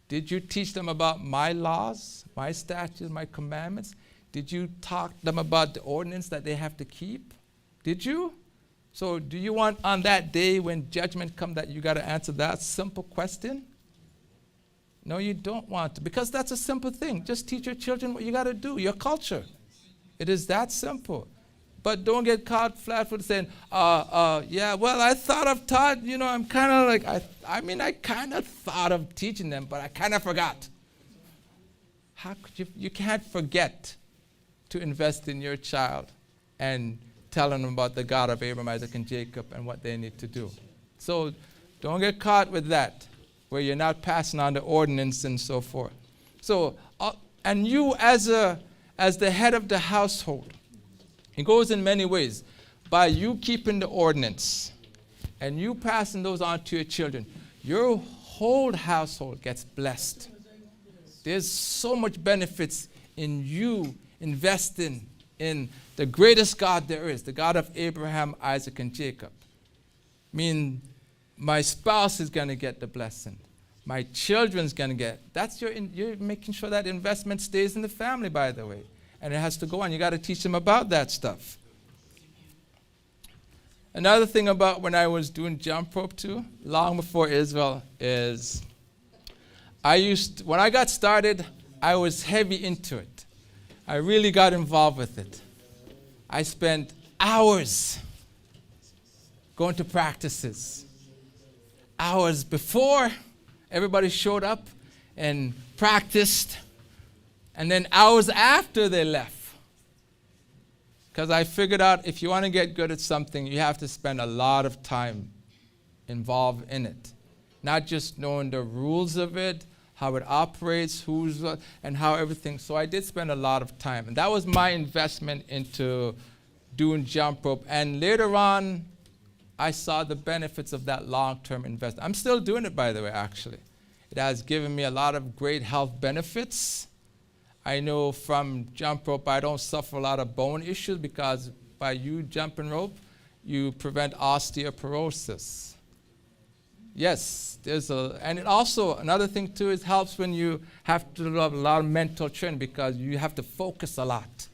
Did you teach them about my laws, my statutes, my commandments? Did you talk to them about the ordinance that they have to keep? Did you? So do you want on that day when judgment comes that you got to answer that simple question? No, you don't want to, because that's a simple thing. Just teach your children what you got to do, your culture. It is that simple. But don't get caught flat-footed saying, yeah, well, I thought I've taught, I'm kind of like, I kind of thought of teaching them, but I kind of forgot. How could you can't forget to invest in your child and telling them about the God of Abraham, Isaac, and Jacob and what they need to do. So don't get caught with that, where you're not passing on the ordinance and so forth. So, and you as the head of the household, it goes in many ways. By you keeping the ordinance and you passing those on to your children, your whole household gets blessed. There's so much benefits in you investing in the greatest God there is, the God of Abraham, Isaac, and Jacob. I mean, my spouse is going to get the blessing. My children's going to get. You're making sure that investment stays in the family, by the way. And it has to go on. You got to teach them about that stuff. Another thing about when I was doing jump rope too, long before Israel, is when I got started, I was heavy into it. I really got involved with it. I spent hours going to practices. Hours before everybody showed up and practiced, and then hours after they left. Because I figured out if you want to get good at something, you have to spend a lot of time involved in it. Not just knowing the rules of it, how it operates, who's what, and how everything. So I did spend a lot of time. And that was my investment into doing jump rope. And later on, I saw the benefits of that long-term investment. I'm still doing it, by the way, actually. It has given me a lot of great health benefits. I know from jump rope, I don't suffer a lot of bone issues because by you jumping rope, you prevent osteoporosis. Yes, and it also, another thing too, it helps when you have to do a lot of mental training because you have to focus a lot.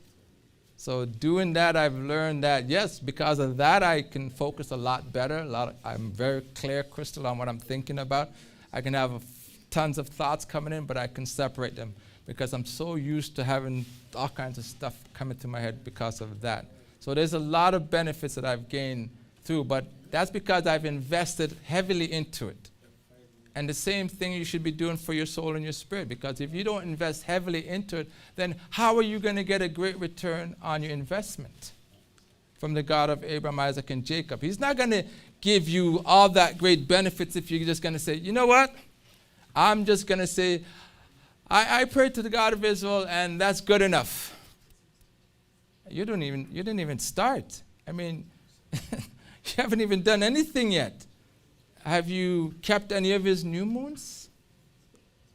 So doing that, I've learned that, yes, because of that, I can focus a lot better. I'm very clear, crystal on what I'm thinking about. I can have tons of thoughts coming in, but I can separate them because I'm so used to having all kinds of stuff coming to my head because of that. So there's a lot of benefits that I've gained through, but that's because I've invested heavily into it. And the same thing you should be doing for your soul and your spirit, because if you don't invest heavily into it, then how are you going to get a great return on your investment from the God of Abraham, Isaac, and Jacob? He's not going to give you all that great benefits if you're just going to say, you know what? I'm just going to say, I pray to the God of Israel, and that's good enough. You didn't even start. I mean, you haven't even done anything yet. Have you kept any of his new moons?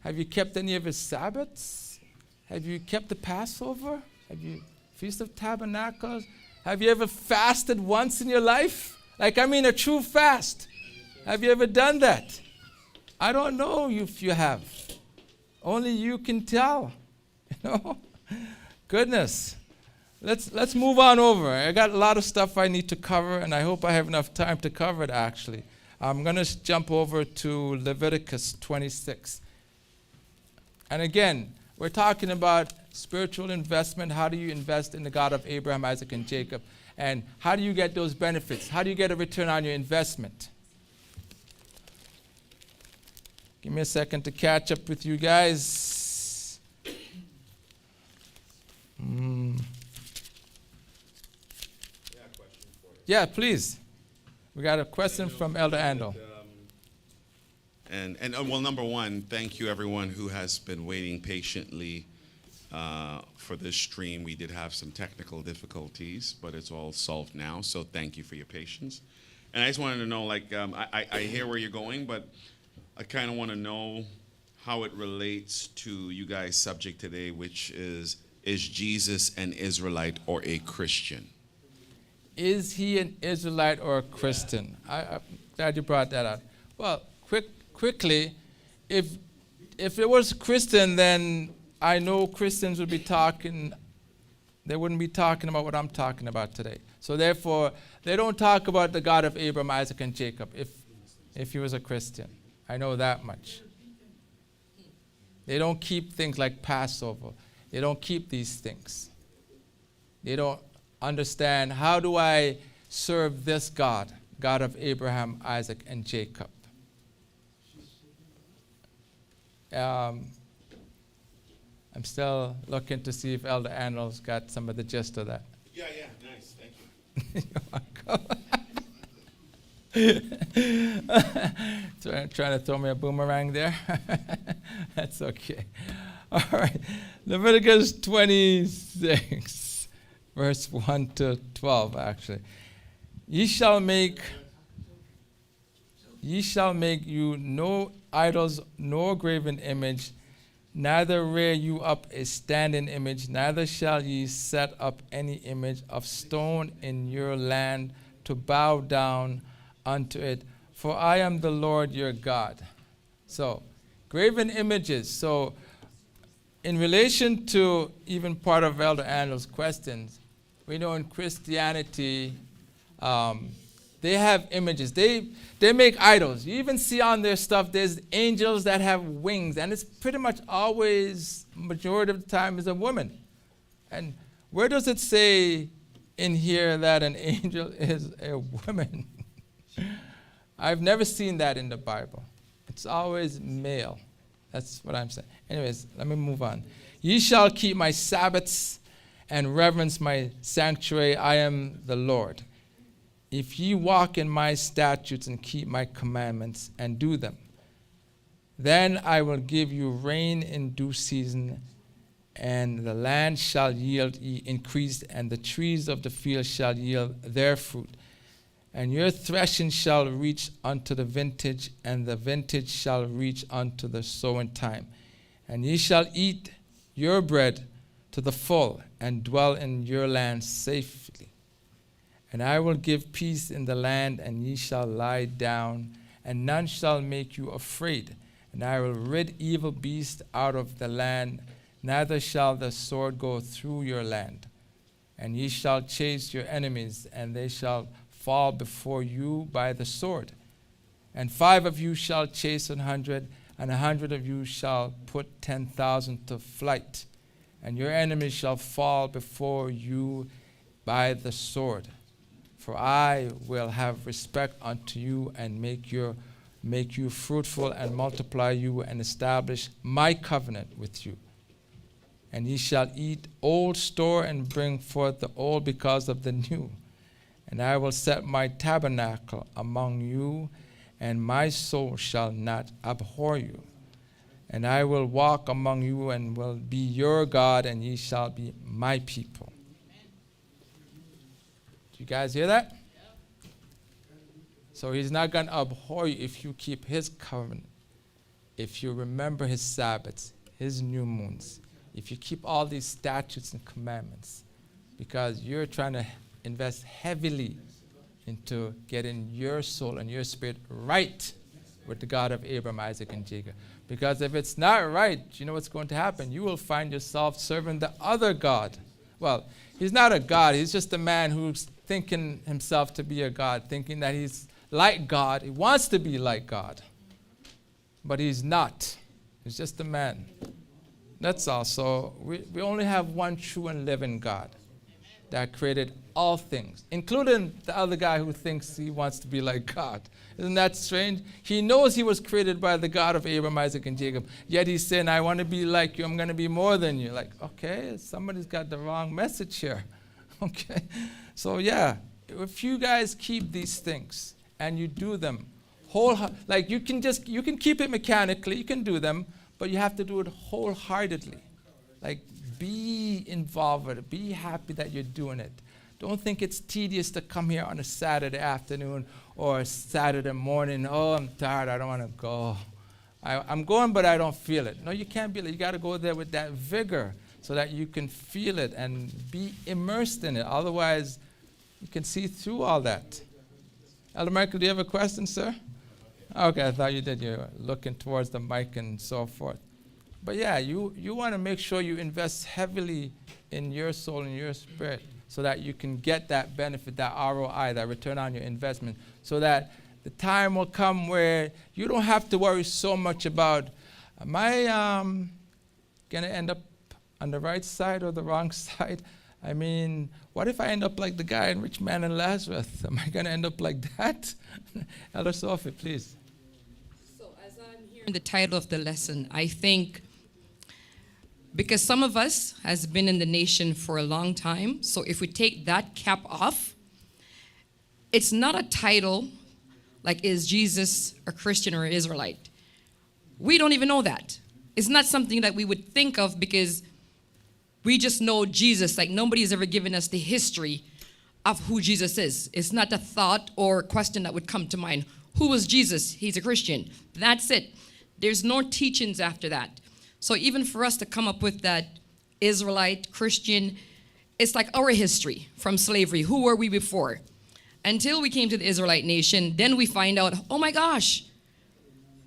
Have you kept any of his Sabbaths? Have you kept the Passover? Have you Feast of Tabernacles? Have you ever fasted once in your life? A true fast. Have you ever done that? I don't know if you have. Only you can tell. Goodness. Let's move on over. I got a lot of stuff I need to cover, and I hope I have enough time to cover it, actually. I'm going to jump over to Leviticus 26. And again, we're talking about spiritual investment. How do you invest in the God of Abraham, Isaac, and Jacob? And how do you get those benefits? How do you get a return on your investment? Give me a second to catch up with you guys. Yeah, please. We got a question from Elder Andel. Well, number one, thank you everyone who has been waiting patiently for this stream. We did have some technical difficulties, but it's all solved now, so thank you for your patience. And I just wanted to know, I hear where you're going, but I kind of want to know how it relates to you guys' subject today, which is Jesus an Israelite or a Christian? Is he an Israelite or a Christian? I'm glad you brought that up. Well, quickly, if if it was Christian, then I know Christians would be talking, they wouldn't be talking about what I'm talking about today. So therefore, they don't talk about the God of Abraham, Isaac, and Jacob if he was a Christian. I know that much. They don't keep things like Passover. They don't keep these things. They don't understand, how do I serve this God, God of Abraham, Isaac, and Jacob? I'm still looking to see if Elder Arnold's got some of the gist of that. Yeah, nice, thank you. Trying to throw me a boomerang there? That's okay. All right. Leviticus 26, verse 1 to 12, actually. Ye shall make you no idols, nor graven image, neither rear you up a standing image, neither shall ye set up any image of stone in your land to bow down unto it, for I am the Lord your God. So, graven images. So, in relation to even part of Elder Andrew's questions, we know in Christianity, they have images. They make idols. You even see on their stuff, there's angels that have wings, and it's pretty much always, majority of the time, is a woman. And where does it say in here that an angel is a woman? I've never seen that in the Bible. It's always male. That's what I'm saying. Anyways, let me move on. Ye shall keep my Sabbaths and reverence my sanctuary. I am the Lord. If ye walk in my statutes and keep my commandments and do them, then I will give you rain in due season, and the land shall yield increase, and the trees of the field shall yield their fruit. And your threshing shall reach unto the vintage, and the vintage shall reach unto the sowing time. And ye shall eat your bread to the full, and dwell in your land safely. And I will give peace in the land, and ye shall lie down, and none shall make you afraid. And I will rid evil beasts out of the land, neither shall the sword go through your land. And ye shall chase your enemies, and they shall fall before you by the sword. And 5 of you shall chase 100, and 100 of you shall put 10,000 to flight. And your enemies shall fall before you by the sword. For I will have respect unto you, and make you fruitful, and multiply you, and establish my covenant with you. And ye shall eat old store, and bring forth the old because of the new. And I will set my tabernacle among you, and my soul shall not abhor you. And I will walk among you, and will be your God, and ye shall be my people. You guys hear that? So he's not going to abhor you if you keep his covenant, if you remember his Sabbaths, his new moons, if you keep all these statutes and commandments, because you're trying to invest heavily into getting your soul and your spirit right with the God of Abraham, Isaac, and Jacob. Because if it's not right, you know what's going to happen? You will find yourself serving the other God. Well, he's not a God. He's just a man who's thinking himself to be a God, thinking that he's like God. He wants to be like God. But he's not. He's just a man. That's all. So we only have one true and living God that created all things, including the other guy who thinks he wants to be like God. Isn't that strange? He knows he was created by the God of Abraham, Isaac, and Jacob. Yet he's saying, I want to be like you. I'm going to be more than you. Like, okay, somebody's got the wrong message here. Okay. So yeah, if you guys keep these things and you do them like you can keep it mechanically, you can do them, but you have to do it wholeheartedly. Like, be involved with it. Be happy that you're doing it. Don't think it's tedious to come here on a Saturday afternoon or a Saturday morning. Oh, I'm tired. I don't want to go. I'm going, but I don't feel it. No, you can't be. You got to go there with that vigor so that you can feel it and be immersed in it. Otherwise, you can see through all that. Elder Michael, do you have a question, sir? Okay, I thought you did. You're looking towards the mic and so forth. But yeah, you want to make sure you invest heavily in your soul and your spirit so that you can get that benefit, that ROI, that return on your investment, so that the time will come where you don't have to worry so much about, am I going to end up on the right side or the wrong side? I mean, what if I end up like the guy in Rich Man and Lazarus? Am I going to end up like that? Elder Sophie, please. So as I'm hearing the title of the lesson, I think because some of us has been in the nation for a long time, so if we take that cap off, it's not a title like, is Jesus a Christian or an Israelite? We don't even know that. It's not something that we would think of because we just know Jesus. Like, nobody's ever given us the history of who Jesus is. It's not a thought or question that would come to mind. Who was Jesus? He's a Christian. That's it. There's no teachings after that. So even for us to come up with that Israelite, Christian, it's like our history from slavery. Who were we before? Until we came to the Israelite nation, then we find out, oh my gosh,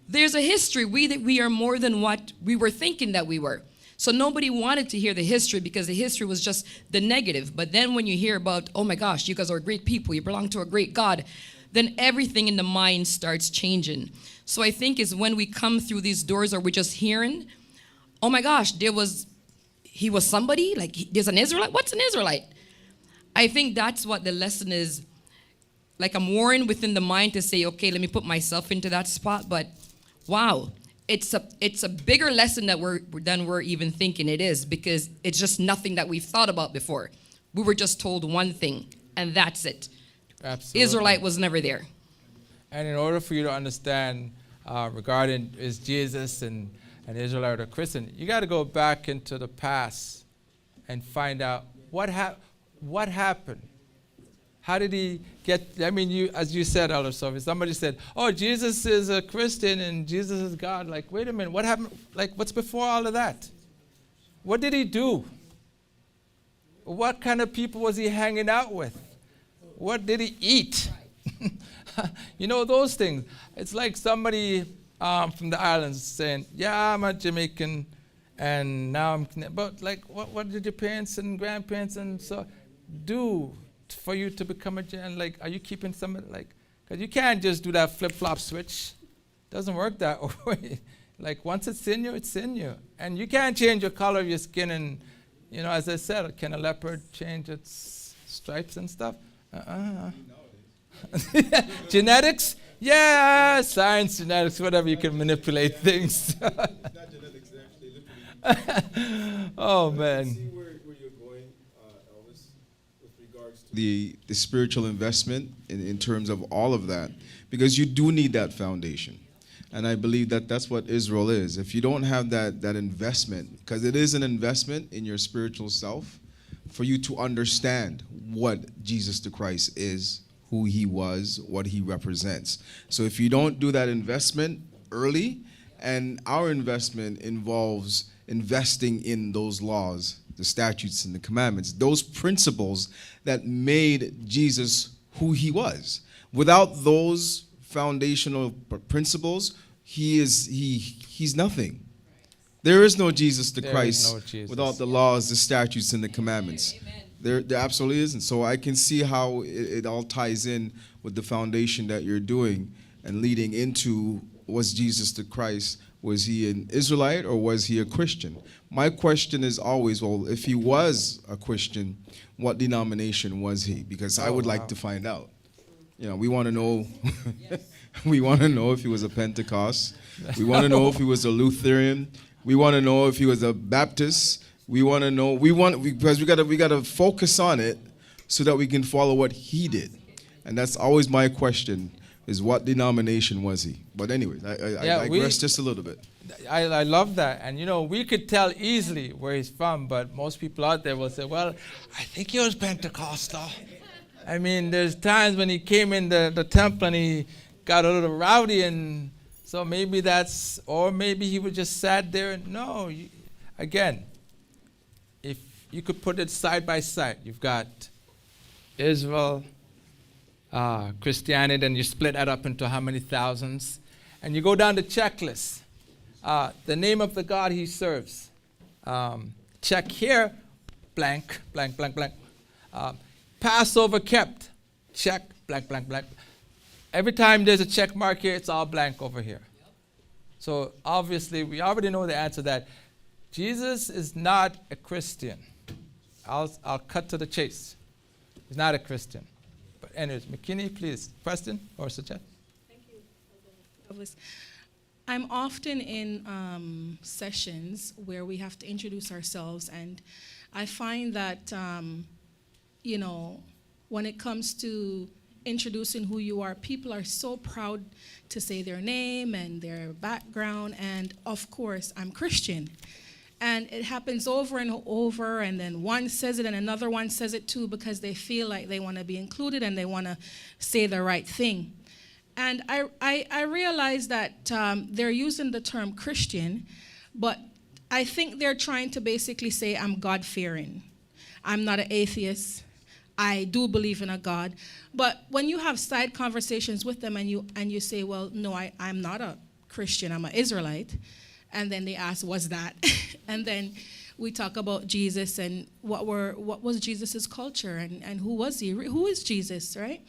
there's a history. We are more than what we were thinking that we were. So nobody wanted to hear the history because the history was just the negative. But then when you hear about, oh my gosh, you guys are great people, you belong to a great God, then everything in the mind starts changing. So I think is when we come through these doors, or we're just hearing, oh my gosh, he was somebody, like there's an Israelite. What's an Israelite? I think that's what the lesson is. Like, I'm warring within the mind to say, okay, let me put myself into that spot. But wow, it's a bigger lesson than we're even thinking it is, because it's just nothing that we've thought about before. We were just told one thing, and that's it. Absolutely. Israelite was never there. And in order for you to understand regarding is Jesus and an Israelite or Christian, you got to go back into the past and find out what happened. How did he get, I mean, as you said, Elder Sophie, somebody said, oh, Jesus is a Christian and Jesus is God. Like, wait a minute, what happened? Like, what's before all of that? What did he do? What kind of people was he hanging out with? What did he eat? You know, those things. It's like somebody from the islands saying, yeah, I'm a Jamaican, and now I'm, but like, what did your parents and grandparents and so do for you to become a Jan? Like, are you keeping some, like, because you can't just do that flip-flop switch. Doesn't work that way. Like, once it's in you, it's in you. And you can't change your color of your skin. And, you know, as I said, can a leopard change its stripes and stuff? Genetics? Yeah, science, genetics, whatever, you can manipulate things. Not genetics, actually. Oh, I man. see where you're going, Elvis, with regards to the spiritual investment in terms of all of that, because you do need that foundation. And I believe that that's what Israel is. If you don't have that investment, because it is an investment in your spiritual self, for you to understand what Jesus the Christ is, who he was, what he represents. So if you don't do that investment early, and our investment involves investing in those laws, the statutes and the commandments, those principles that made Jesus who he was. Without those foundational principles, he's nothing. There is no Jesus the Christ without the laws, the statutes, and the commandments. There absolutely isn't. So I can see how it all ties in with the foundation that you're doing and leading into, was Jesus the Christ, was he an Israelite or was he a Christian? My question is always, well, if he was a Christian, what denomination was he? Because I would like to find out. You know, we want to know. We want to know if he was a Pentecost. We want to know if he was a Lutheran. We want to know if he was a Baptist. We want to know. Because we got to focus on it so that we can follow what he did. And that's always my question: is what denomination was he? But anyway, I digress just a little bit. I love that. And, you know, we could tell easily where he's from, but most people out there will say, well, I think he was Pentecostal. I mean, there's times when he came in the temple and he got a little rowdy, and so maybe that's, or maybe he was just sat there. And no, again, if you could put it side by side, you've got Israel, Christianity, and you split that up into how many thousands, and you go down the checklist. the name of the God he serves. Check here, blank, blank, blank, blank. Passover kept, check, blank, blank, blank. Every time there's a check mark here, it's all blank over here. So obviously, we already know the answer that Jesus is not a Christian. I'll cut to the chase. He's not a Christian. But anyways, McKinney, please, question or suggest? Thank you. Elvis. I'm often in sessions where we have to introduce ourselves, and I find that, when it comes to introducing who you are, people are so proud to say their name and their background, and of course, I'm Christian. And it happens over and over, and then one says it and another one says it too because they feel like they want to be included and they want to say the right thing. And I realize that they're using the term Christian, but I think they're trying to basically say I'm God-fearing. I'm not an atheist. I do believe in a God. But when you have side conversations with them and you say, well, no, I'm not a Christian, I'm an Israelite. And then they ask, what's that? And then we talk about Jesus and what was Jesus' culture and who was he? Who is Jesus, right?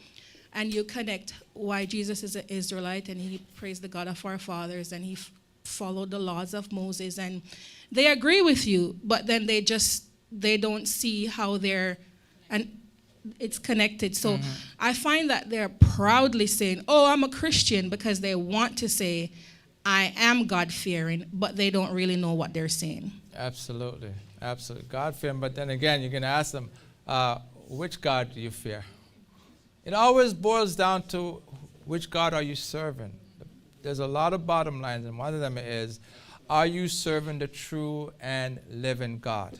And you connect why Jesus is an Israelite and he praised the God of our fathers and he followed the laws of Moses. And they agree with you, but then they don't see how it's connected. So I find that they're proudly saying, oh, I'm a Christian, because they want to say, I am God-fearing, but they don't really know what they're saying. Absolutely. Absolutely. God-fearing, but then again, you're going to ask them, which God do you fear? It always boils down to which God are you serving? There's a lot of bottom lines, and one of them is, are you serving the true and living God?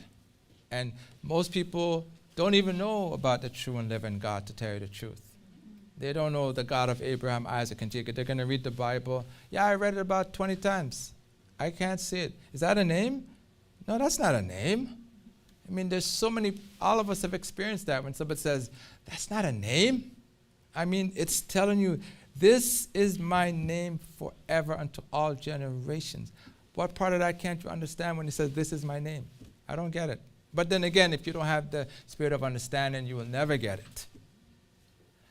And most people don't even know about the true and living God, to tell you the truth. They don't know the God of Abraham, Isaac, and Jacob. They're going to read the Bible. Yeah, I read it about 20 times. I can't see it. Is that a name? No, that's not a name. I mean, there's so many, all of us have experienced that when somebody says, that's not a name. I mean, it's telling you, this is my name forever unto all generations. What part of that can't you understand when he says, this is my name? I don't get it. But then again, if you don't have the spirit of understanding, you will never get it.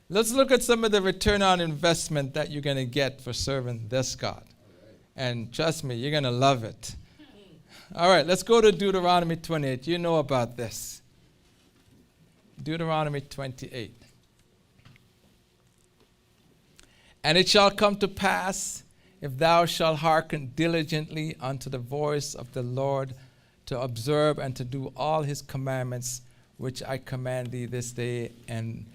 Let's look at some of the return on investment that you're going to get for serving this God. And trust me, you're going to love it. All right, let's go to Deuteronomy 28. You know about this. Deuteronomy 28. And it shall come to pass, if thou shalt hearken diligently unto the voice of the Lord, to observe and to do all his commandments, which I command thee this day, and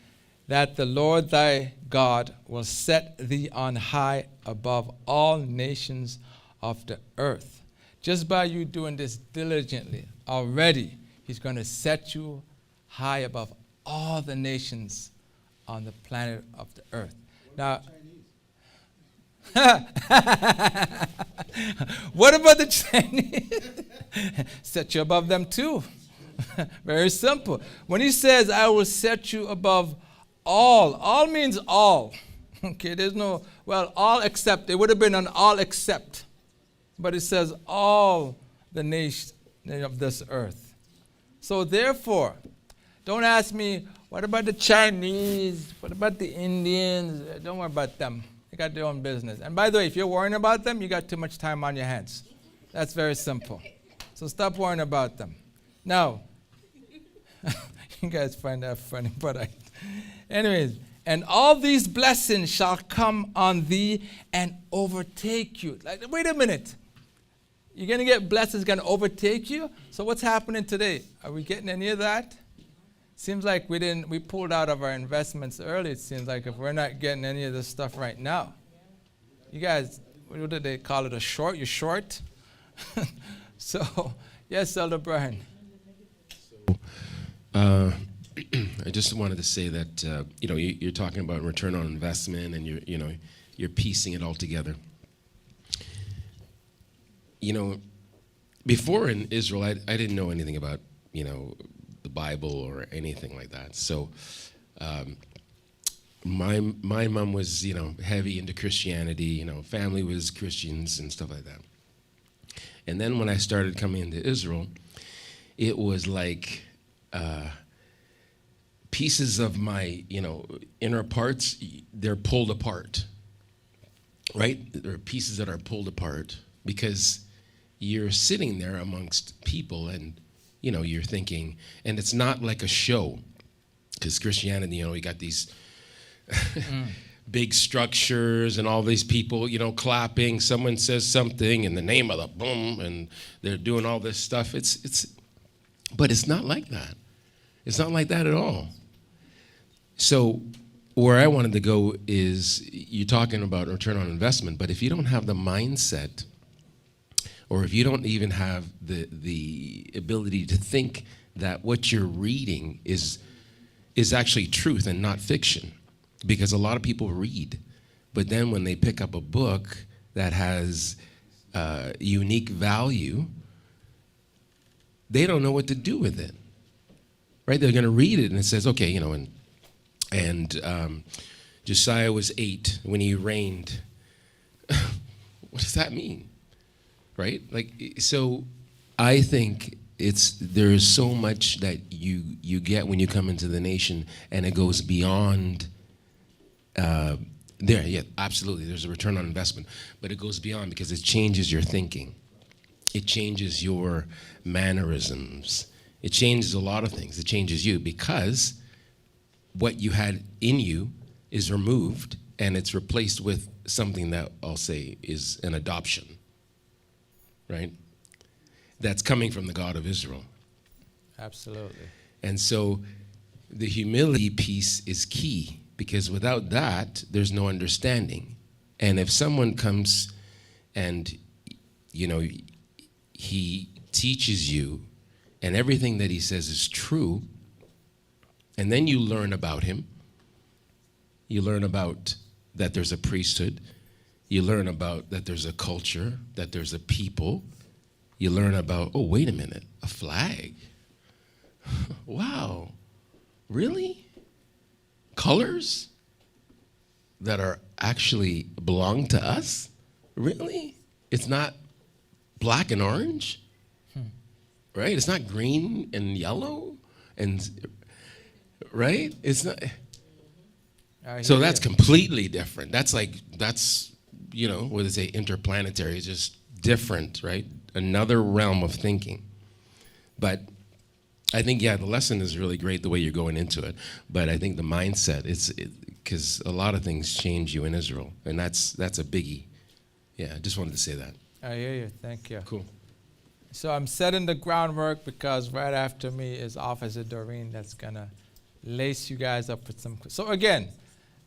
that the Lord thy God will set thee on high above all nations of the earth. Just by you doing this diligently, already he's going to set you high above all the nations on the planet of the earth. Now, what about the Chinese? Set you above them too. Very simple. When he says, I will set you above all means all. Okay, there's no, well, all except. It would have been an all except. But it says all the nations of this earth. So therefore, don't ask me, what about the Chinese? What about the Indians? Don't worry about them. They got their own business. And by the way, if you're worrying about them, you got too much time on your hands. That's very simple. So stop worrying about them. Now, you guys find that funny, but anyways, and all these blessings shall come on thee and overtake you. Like, wait a minute. You're going to get blessings going to overtake you? So what's happening today? Are we getting any of that? Seems like we pulled out of our investments early. It seems like if we're not getting any of this stuff right now. You guys, what do they call it, a short? You're short? So, yes, Elder Brian. I just wanted to say that you're talking about return on investment, and you're piecing it all together. Before in Israel, I didn't know anything about the Bible or anything like that. So my mom was heavy into Christianity. Family was Christians and stuff like that. And then when I started coming into Israel, it was like pieces of my, inner parts, they're pulled apart, right? There are pieces that are pulled apart because you're sitting there amongst people and, you're thinking, and it's not like a show, because Christianity, you got these big structures and all these people, clapping. Someone says something in the name of the boom, and they're doing all this stuff. But it's not like that. It's not like that at all. So where I wanted to go is, you're talking about return on investment, but if you don't have the mindset, or if you don't even have the ability to think that what you're reading is actually truth and not fiction, because a lot of people read, but then when they pick up a book that has unique value, they don't know what to do with it, right? They're going to read it and it says, okay, and Josiah was 8 when he reigned. What does that mean, right? So I think there is so much that you get when you come into the nation, and it goes beyond there. Yeah, absolutely. There's a return on investment, but it goes beyond, because it changes your thinking. It changes your mannerisms. It changes a lot of things. It changes you, because what you had in you is removed, and it's replaced with something that I'll say is an adoption, right? That's coming from the God of Israel. Absolutely. And so the humility piece is key, because without that, there's no understanding. And if someone comes and, he teaches you, and everything that he says is true, and then you learn about him, you learn about that there's a priesthood, you learn about that there's a culture, that there's a people, you learn about, oh, wait a minute, a flag. Wow, really? Colors that are actually belong to us? Really? It's not black and orange, right? It's not green and yellow, and right? It's not. So that's completely different. That's what they say, interplanetary. It's just different, right? Another realm of thinking. But I think, the lesson is really great the way you're going into it. But I think the mindset, because a lot of things change you in Israel, and that's a biggie. Yeah, I just wanted to say that. I hear you. Thank you. Cool. So I'm setting the groundwork, because right after me is Officer Doreen that's going to lace you guys up with some. So again,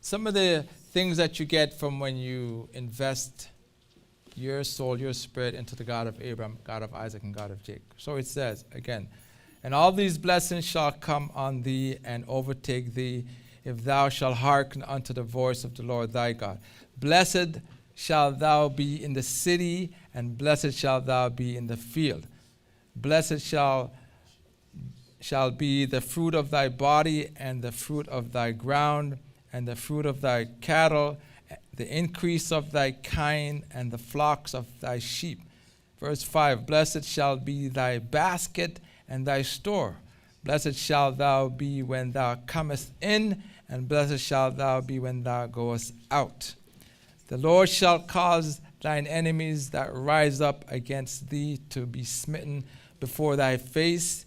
some of the things that you get from when you invest your soul, your spirit into the God of Abraham, God of Isaac, and God of Jacob. So it says, again, and all these blessings shall come on thee and overtake thee, if thou shalt hearken unto the voice of the Lord thy God. Blessed shalt thou be in the city, and blessed shalt thou be in the field. Blessed shall be the fruit of thy body, and the fruit of thy ground, and the fruit of thy cattle, the increase of thy kind, and the flocks of thy sheep. Verse 5, blessed shall be thy basket and thy store. Blessed shalt thou be when thou comest in, and blessed shalt thou be when thou goest out. The Lord shall cause thine enemies that rise up against thee to be smitten before thy face.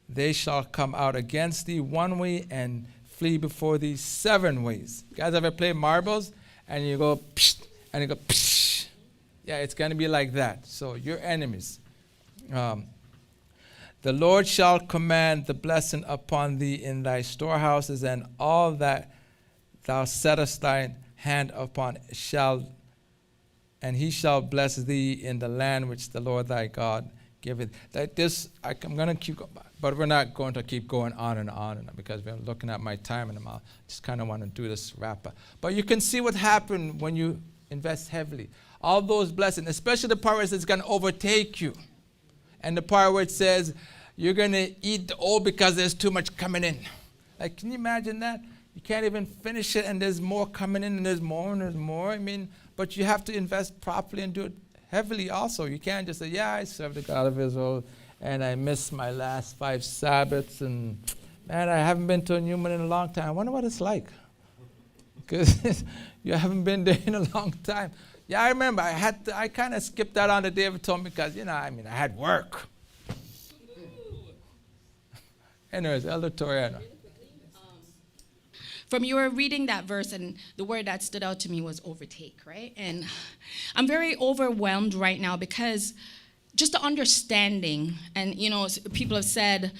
They shall come out against thee one way and flee before thee 7 ways. You guys ever play marbles? And you go, psh, and you go, psh. Yeah, it's going to be like that. So your enemies. The Lord shall command the blessing upon thee in thy storehouses, and all that thou settest thine hand upon and he shall bless thee in the land which the Lord thy God giveth. I'm going to keep going, but we're not going to keep going on and on, because we're looking at my time, and I just kind of want to do this wrap up. But you can see what happened when you invest heavily. All those blessings, especially the part where it says it's going to overtake you, and the part where it says you're going to eat the old because there's too much coming in. Like, can you imagine that? You can't even finish it, and there's more coming in, and there's more, and there's more. I mean, but you have to invest properly and do it heavily also. You can't just say, yeah, I serve the God of Israel, and I missed my last 5 Sabbaths, and man, I haven't been to a Newman in a long time. I wonder what it's like. Because you haven't been there in a long time. Yeah, I remember I kind of skipped that on the David told me because, I had work. Anyways, Elder Toriana. From you were reading that verse, and the word that stood out to me was overtake, right? And I'm very overwhelmed right now because just the understanding, and people have said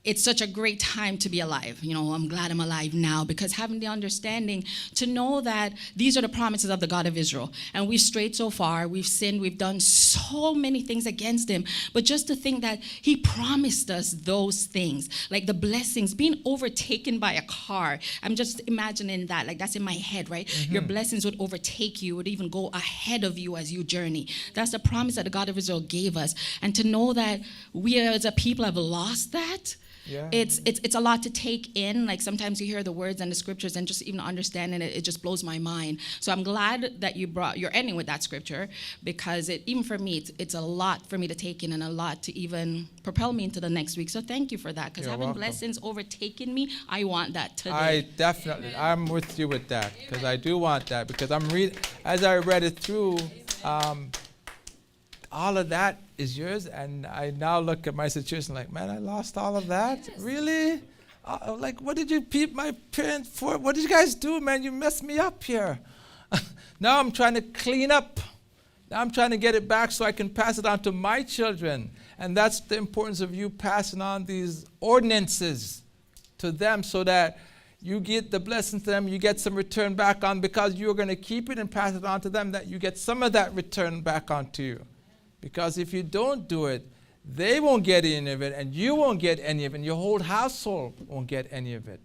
it's such a great time to be alive. I'm glad I'm alive now, because having the understanding to know that these are the promises of the God of Israel. And we've strayed so far, we've sinned, we've done so many things against him. But just to think that he promised us those things, like the blessings, being overtaken by a car. I'm just imagining that, like that's in my head, right? Mm-hmm. Your blessings would overtake you, would even go ahead of you as you journey. That's the promise that the God of Israel gave us. And to know that we as a people have lost that, yeah. It's a lot to take in. Like sometimes you hear the words and the scriptures, and just even understanding it just blows my mind. So I'm glad that you're ending with that scripture, because even for me, it's a lot for me to take in and a lot to even propel me into the next week. So thank you for that, because having welcome. Blessings overtaken me, I want that today. I'm with you with that, because I do want that, because as I read it through, all of that is yours, and I now look at my situation like, man, I lost all of that? Yes. Really? Like, what did you peep my parents for? What did you guys do, man? You messed me up here. Now I'm trying to clean up. Now I'm trying to get it back so I can pass it on to my children. And that's the importance of you passing on these ordinances to them, so that you get the blessings to them, you get some return back on, because you're going to keep it and pass it on to them, that you get some of that return back onto you. Because if you don't do it, they won't get any of it, and you won't get any of it, and your whole household won't get any of it.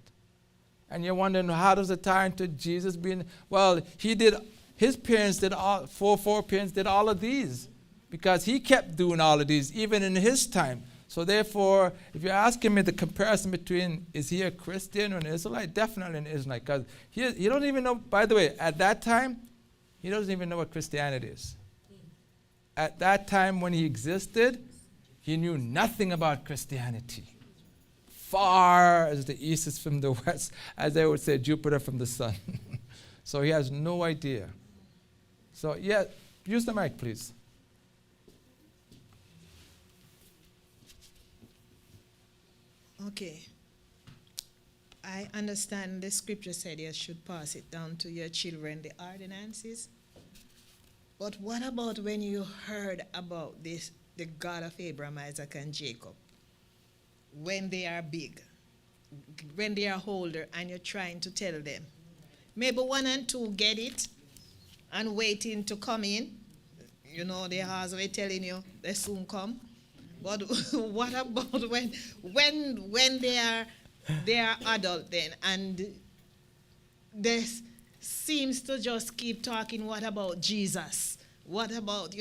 And you're wondering, how does it tie into Jesus being, well, his parents did four parents did all of these, because he kept doing all of these, even in his time. So therefore, if you're asking me the comparison between, is he a Christian or an Israelite? Definitely an Israelite, because he don't even know, by the way, at that time, he doesn't even know what Christianity is. At that time when he existed, he knew nothing about Christianity. Far as the east is from the west, as they would say, Jupiter from the sun. So he has no idea. So yeah, use the mic, please. Okay. I understand the scripture said you should pass it down to your children, the ordinances. But what about when you heard about this, the God of Abraham, Isaac, and Jacob? When they are big, when they are older, and you're trying to tell them. Maybe 1 and 2 get it and waiting to come in. They are always telling you they soon come. But what about when they are adult then, and they seems to just keep talking, what about Jesus? What about,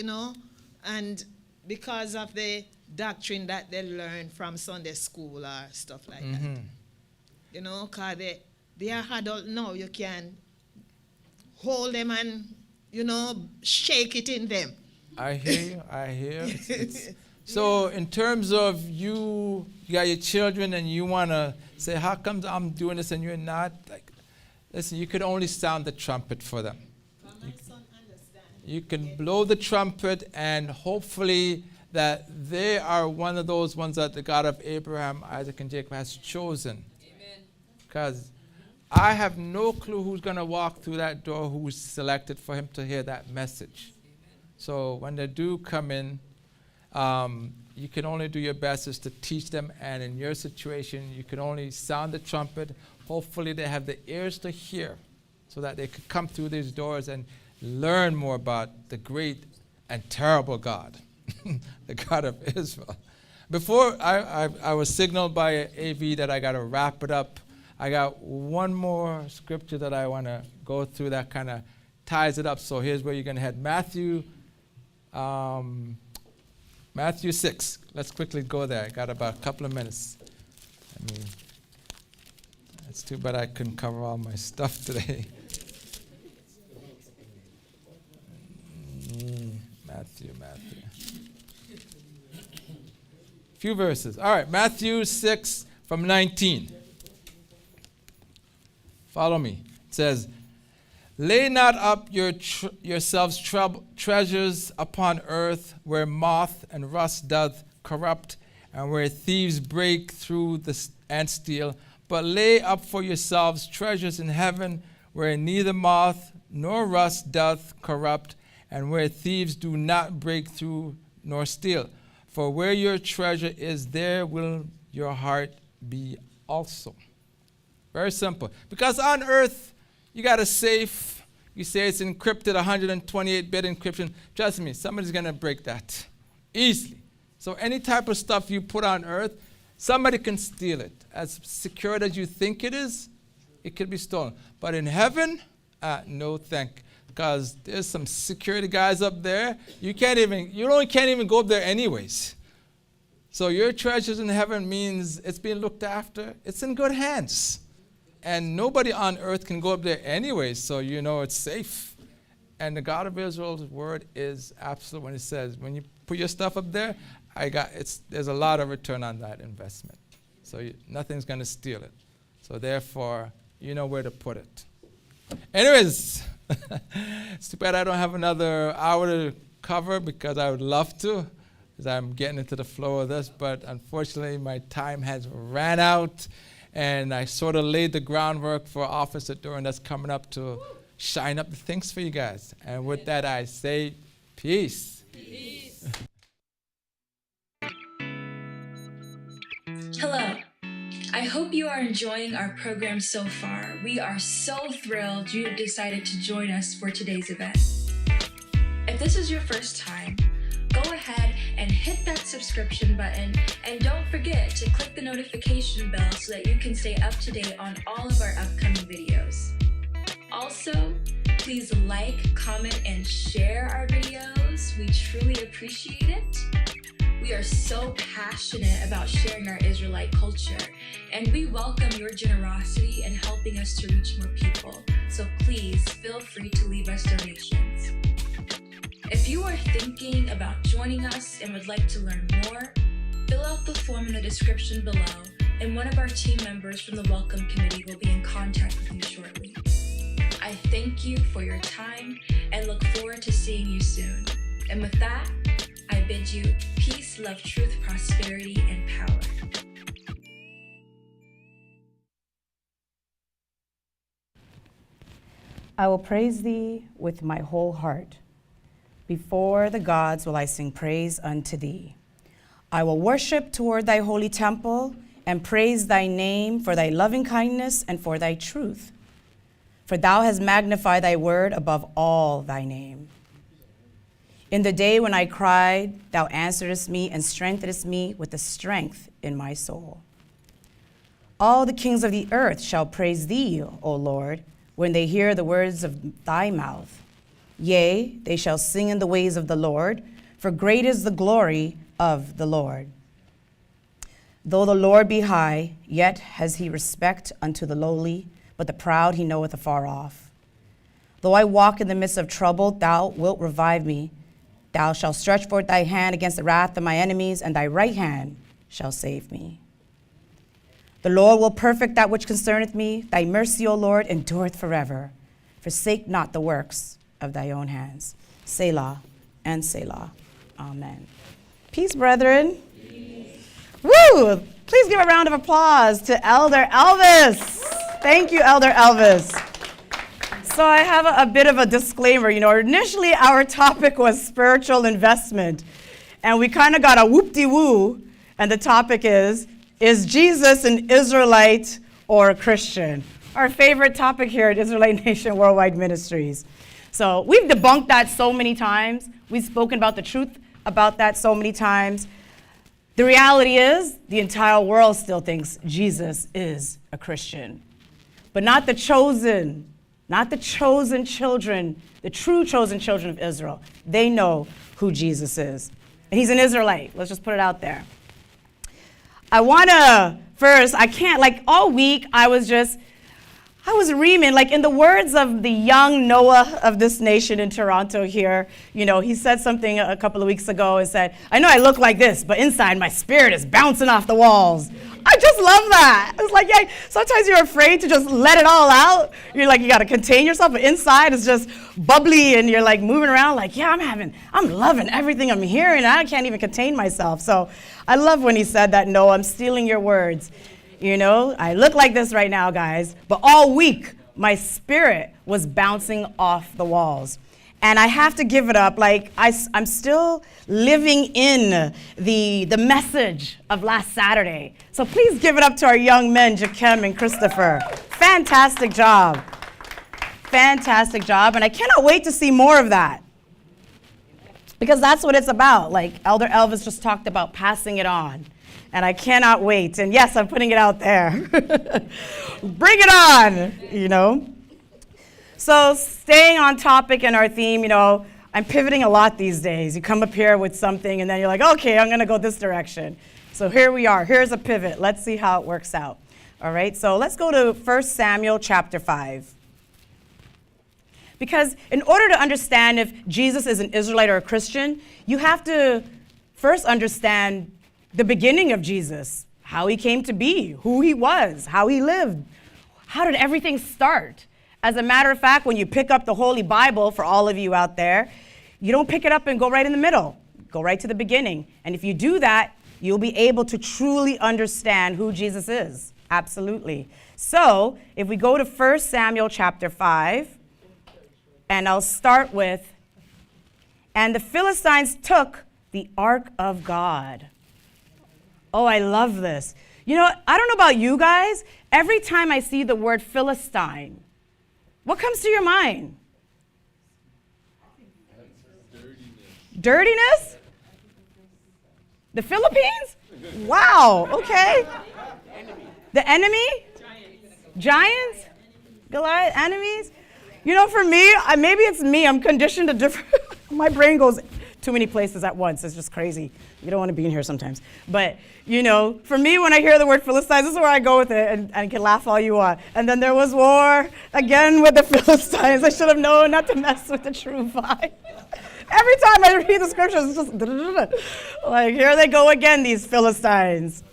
and because of the doctrine that they learn from Sunday school or stuff like that. Because they are adult now, you can hold them and, shake it in them. I hear you. So in terms of you got your children and you want to say, how come I'm doing this and you're not? Like, listen, you could only sound the trumpet for them. You can blow the trumpet, and hopefully that they are one of those ones that the God of Abraham, Isaac, and Jacob has chosen. Because I have no clue who's going to walk through that door, who's selected for him to hear that message. So when they do come in, you can only do your best is to teach them, and in your situation, you can only sound the trumpet. Hopefully they have the ears to hear, so that they could come through these doors and learn more about the great and terrible God, the God of Israel. Before I was signaled by AV that I got to wrap it up. I got one more scripture that I want to go through that kind of ties it up. So here's where you're going to head. Matthew 6. Let's quickly go there. I got about a couple of minutes. It's too bad I couldn't cover all my stuff today. Matthew. Few verses. All right, Matthew 6 from 19. Follow me. It says, lay not up yourselves treasures upon earth, where moth and rust doth corrupt, and where thieves break through and steal. But lay up for yourselves treasures in heaven, where neither moth nor rust doth corrupt, and where thieves do not break through nor steal. For where your treasure is, there will your heart be also. Very simple. Because on earth, you got a safe. You say it's encrypted, 128-bit encryption. Trust me, somebody's going to break that easily. So any type of stuff you put on earth, somebody can steal it. As secure as you think it is, it could be stolen. But in heaven, no thank. Because there's some security guys up there. You can't even go up there anyways. So your treasures in heaven means it's being looked after. It's in good hands. And nobody on earth can go up there anyways, so you know it's safe. And the God of Israel's word is absolute when it says, when you put your stuff up there, there's a lot of return on that investment. So nothing's going to steal it. So therefore, you know where to put it. Anyways, it's too bad I don't have another hour to cover because I would love to, because I'm getting into the flow of this, but unfortunately my time has ran out, and I sort of laid the groundwork for Officer Duran that's coming up to shine up the things for you guys. And with that, I say peace. Peace. Hello. I hope you are enjoying our program so far. We are so thrilled you have decided to join us for today's event. If this is your first time, go ahead and hit that subscription button, and don't forget to click the notification bell so that you can stay up to date on all of our upcoming videos. Also, please like, comment, and share our videos. We truly appreciate it. We are so passionate about sharing our Israelite culture, and we welcome your generosity in helping us to reach more people. So please feel free to leave us donations. If you are thinking about joining us and would like to learn more, fill out the form in the description below, and one of our team members from the Welcome Committee will be in contact with you shortly. I thank you for your time and look forward to seeing you soon. And with that, I bid you peace, love, truth, prosperity, and power. I will praise thee with my whole heart. Before the gods will I sing praise unto thee. I will worship toward thy holy temple and praise thy name for thy loving kindness and for thy truth. For thou hast magnified thy word above all thy name. In the day when I cried, thou answeredst me and strengthenedst me with the strength in my soul. All the kings of the earth shall praise thee, O Lord, when they hear the words of thy mouth. Yea, they shall sing in the ways of the Lord, for great is the glory of the Lord. Though the Lord be high, yet has he respect unto the lowly, but the proud he knoweth afar off. Though I walk in the midst of trouble, thou wilt revive me. Thou shalt stretch forth thy hand against the wrath of my enemies, and thy right hand shall save me. The Lord will perfect that which concerneth me. Thy mercy, O Lord, endureth forever. Forsake not the works of thy own hands. Selah and Selah. Amen. Peace, brethren. Peace. Woo! Please give a round of applause to Elder Elvis. Thank you, Elder Elvis. So I have a bit of a disclaimer. Initially our topic was spiritual investment, and we kind of got a whoop-de-woo, and the topic is Jesus an Israelite or a Christian? Our favorite topic here at Israelite Nation Worldwide Ministries. So we've debunked that so many times. We've spoken about the truth about that so many times. The reality is the entire world still thinks Jesus is a Christian, but not the chosen children, the true chosen children of Israel. They know who Jesus is. And he's an Israelite. Let's just put it out there. All week I was just, I was reaming, like in the words of the young Noah of this nation in Toronto here, he said something a couple of weeks ago and said, I know I look like this, but inside my spirit is bouncing off the walls. I just love that. It's like, yeah, sometimes you're afraid to just let it all out. You're like, you got to contain yourself, but inside it's just bubbly and you're like moving around like, yeah, I'm loving everything I'm hearing. I can't even contain myself. So I love when he said that, Noah, I'm stealing your words. I look like this right now, guys, but all week my spirit was bouncing off the walls. And I have to give it up. Like, I'm still living in the message of last Saturday. So please give it up to our young men, Jakem and Christopher. Fantastic job. Fantastic job. And I cannot wait to see more of that. Because that's what it's about. Like Elder Elvis just talked about passing it on. And I cannot wait. And yes, I'm putting it out there. Bring it on, So staying on topic and our theme, I'm pivoting a lot these days. You come up here with something and then you're like, okay, I'm going to go this direction. So here we are. Here's a pivot. Let's see how it works out. All right, so let's go to 1 Samuel chapter 5. Because in order to understand if Jesus is an Israelite or a Christian, you have to first understand the beginning of Jesus, how he came to be, who he was, how he lived. How did everything start? As a matter of fact, when you pick up the Holy Bible, for all of you out there, you don't pick it up and go right in the middle. Go right to the beginning. And if you do that, you'll be able to truly understand who Jesus is. Absolutely. So if we go to 1 Samuel chapter 5, and I'll start with, and the Philistines took the ark of God. Oh, I love this. I don't know about you guys. Every time I see the word Philistine, what comes to your mind? Dirtiness? The Philippines? Wow, okay. The enemy? Giants? Goliath? Enemies? For me, maybe it's me. I'm conditioned to different. My brain goes too many places at once. It's just crazy. You don't want to be in here sometimes. But, for me, when I hear the word Philistines, this is where I go with it, and I can laugh all you want. And then there was war again with the Philistines. I should have known not to mess with the true vine. Every time I read the scriptures, it's just like, here they go again, these Philistines.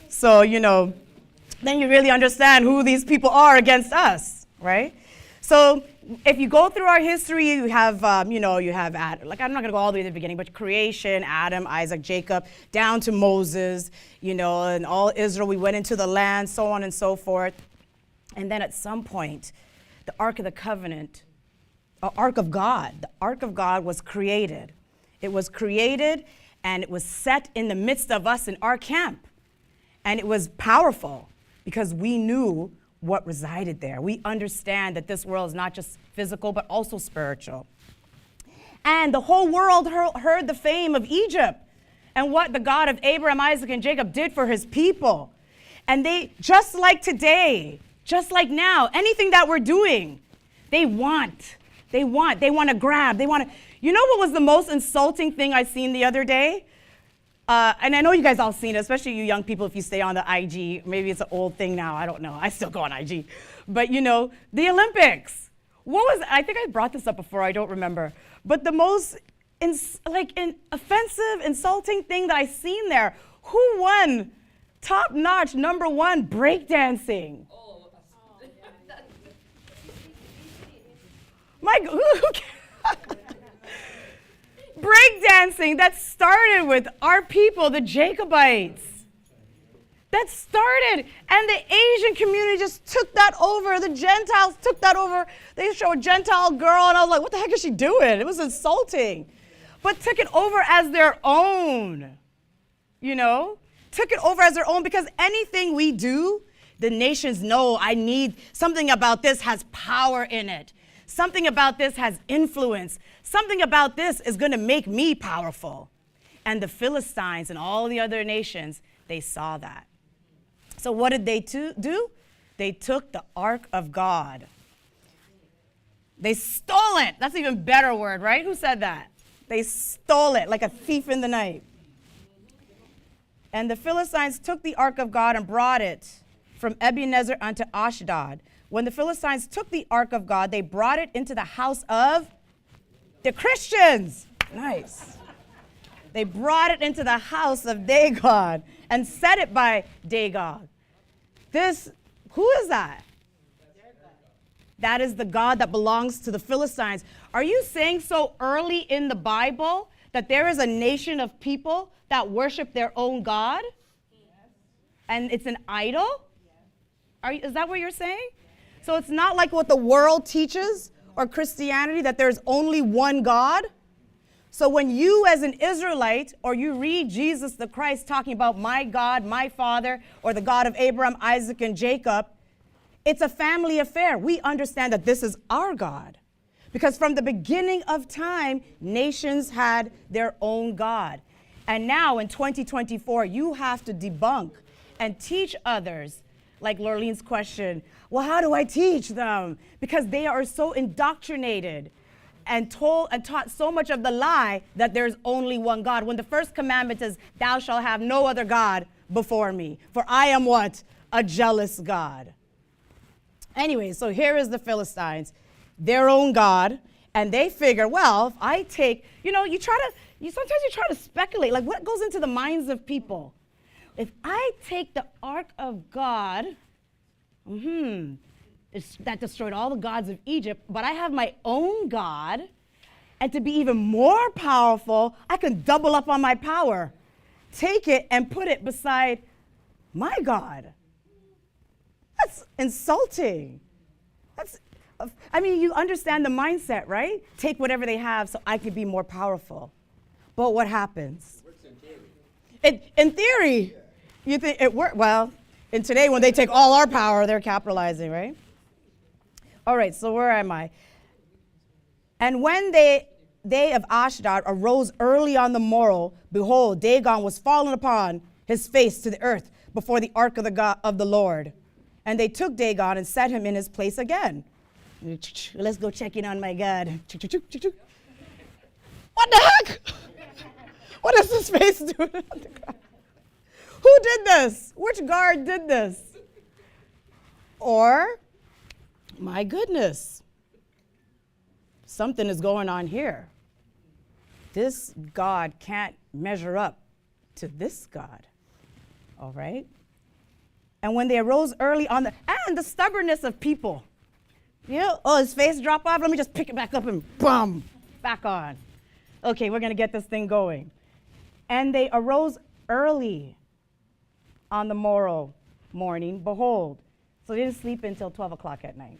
So, then you really understand who these people are against us, right? So if you go through our history, you have, you have Adam. Like, I'm not going to go all the way to the beginning, but creation, Adam, Isaac, Jacob, down to Moses, and all Israel. We went into the land, so on and so forth. And then at some point, the Ark of the Covenant, Ark of God, the Ark of God was created. It was created, and it was set in the midst of us in our camp. And it was powerful because we knew what resided there. We understand that this world is not just physical, but also spiritual. And the whole world heard the fame of Egypt and what the God of Abraham, Isaac, and Jacob did for his people. And they, just like today, just like now, anything that we're doing, they want to grab, You know what was the most insulting thing I seen the other day? And I know you guys all seen it, especially you young people if you stay on the IG. Maybe it's an old thing now, I don't know. I still go on IG. But the Olympics. I think I brought this up before, I don't remember. But the most offensive, insulting thing that I seen there, who won top-notch #1 breakdancing? Breakdancing that started with our people, the Jacobites. That started, and the Asian community just took that over. The Gentiles took that over. They showed a Gentile girl, and I was like, what the heck is she doing? It was insulting. But took it over as their own, Took it over as their own because anything we do, the nations know something about this has power in it. Something about this has influence. Something about this is going to make me powerful. And the Philistines and all the other nations, they saw that. So what did they do? They took the Ark of God. They stole it. That's an even better word, right? Who said that? They stole it like a thief in the night. And the Philistines took the Ark of God and brought it from Ebenezer unto Ashdod, when the Philistines took the ark of God, they brought it into the house of the Christians. Nice. They brought it into the house of Dagon and set it by Dagon. Who is that? That is the God that belongs to the Philistines. Are you saying so early in the Bible that there is a nation of people that worship their own God? And it's an idol? Is that what you're saying? So it's not like what the world teaches or Christianity, that there's only one God? So when you as an Israelite, or you read Jesus the Christ talking about my God, my Father, or the God of Abraham, Isaac, and Jacob, it's a family affair. We understand that this is our God. Because from the beginning of time, nations had their own God. And now in 2024, you have to debunk and teach others, like Lorleen's question, well, how do I teach them? Because they are so indoctrinated and taught so much of the lie that there's only one God. When the first commandment is, thou shalt have no other God before me, for I am what? A jealous God. Anyway, so here is the Philistines, their own God, and they figure, well, if I take, sometimes you try to speculate, like what goes into the minds of people? If I take the ark of God, that destroyed all the gods of Egypt, but I have my own God, and to be even more powerful, I can double up on my power. Take it and put it beside my God. That's insulting. You understand the mindset, right? Take whatever they have so I can be more powerful. But what happens? Works in theory. In theory, you think it works. Well, in today, when they take all our power, they're capitalizing, right? All right, so where am I? And when they of Ashdod arose early on the morrow, behold, Dagon was fallen upon his face to the earth before the ark of the God of the Lord. And they took Dagon and set him in his place again. Let's go check in on my God. What the heck? What is this face doing on the ground? Who did this? Which guard did this? Or, my goodness, something is going on here. This God can't measure up to this God. All right? And when they arose early on and the stubbornness of people. His face dropped off. Let me just pick it back up and boom, back on. Okay, we're going to get this thing going. And they arose early on the morning, behold. So they didn't sleep until 12 o'clock at night.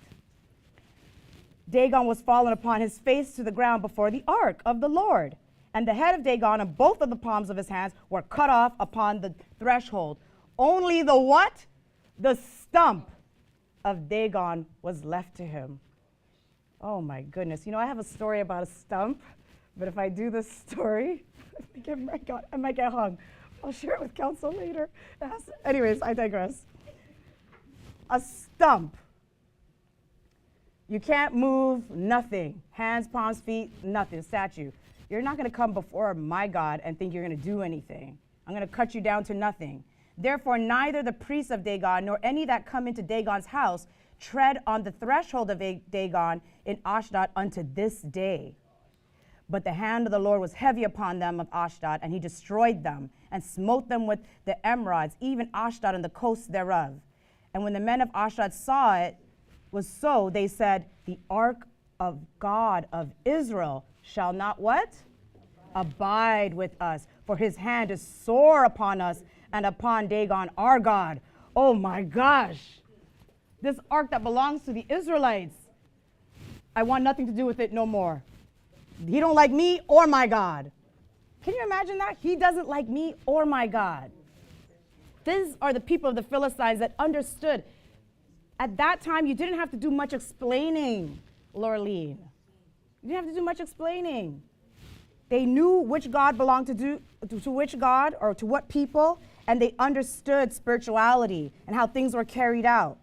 Dagon was fallen upon his face to the ground before the ark of the Lord. And the head of Dagon and both of the palms of his hands were cut off upon the threshold. Only the what? The stump of Dagon was left to him. Oh my goodness. I have a story about a stump, but if I do this story, I might get hung. I'll share it with counsel later. Anyways, I digress. A stump. You can't move, nothing. Hands, palms, feet, nothing, statue. You're not going to come before my God and think you're going to do anything. I'm going to cut you down to nothing. Therefore, neither the priests of Dagon nor any that come into Dagon's house tread on the threshold of Dagon in Ashdod unto this day. But the hand of the Lord was heavy upon them of Ashdod, and he destroyed them and smote them with the emerods, even Ashdod and the coasts thereof. And when the men of Ashdod saw it was so, they said, the ark of God of Israel shall not what? Abide with us, for his hand is sore upon us and upon Dagon our God. Oh my gosh. This ark that belongs to the Israelites, I want nothing to do with it no more. He don't like me or my God. Can you imagine that? He doesn't like me or my God. These are the people of the Philistines that understood. At that time, you didn't have to do much explaining, Lorleen. You didn't have to do much explaining. They knew which God belonged to which God or to what people, and they understood spirituality and how things were carried out.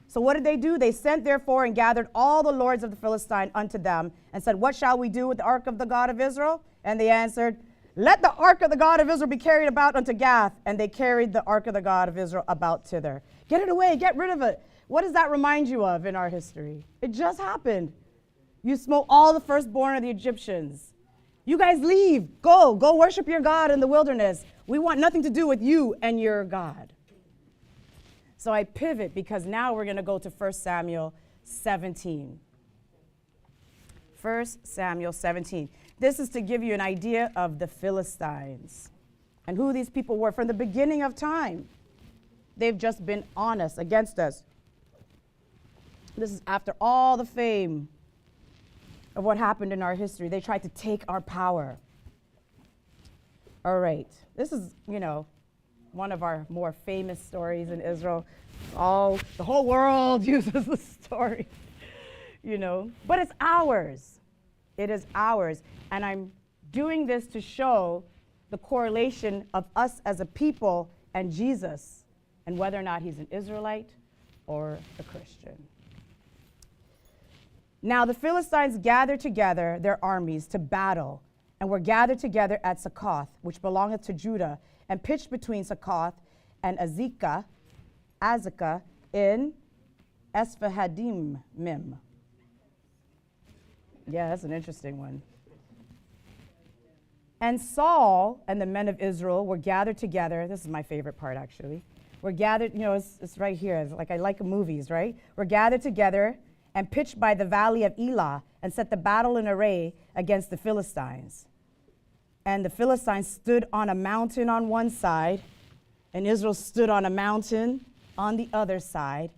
So what did they do? They sent therefore and gathered all the lords of the Philistine unto them and said, what shall we do with the ark of the God of Israel? And they answered, let the ark of the God of Israel be carried about unto Gath. And they carried the ark of the God of Israel about thither. Get it away, get rid of it. What does that remind you of in our history? It just happened. You smote all the firstborn of the Egyptians. You guys leave. Go worship your God in the wilderness. We want nothing to do with you and your God. So I pivot because now we're going to go to 1 Samuel 17. 1 Samuel 17. This is to give you an idea of the Philistines and who these people were from the beginning of time. They've just been on us, against us. This is after all the fame of what happened in our history. They tried to take our power. All right. This is, one of our more famous stories in Israel. The whole world uses the story, But it's ours. It is ours. And I'm doing this to show the correlation of us as a people and Jesus and whether or not he's an Israelite or a Christian. Now the Philistines gathered together their armies to battle and were gathered together at Succoth, which belongeth to Judah, and pitched between Succoth and Azekah in Esphahadimim. Yeah, that's an interesting one. And Saul and the men of Israel were gathered together. This is my favorite part, actually. We're gathered, it's right here. It's like I like movies, right? We're gathered together and pitched by the valley of Elah and set the battle in array against the Philistines. And the Philistines stood on a mountain on one side, and Israel stood on a mountain on the other side.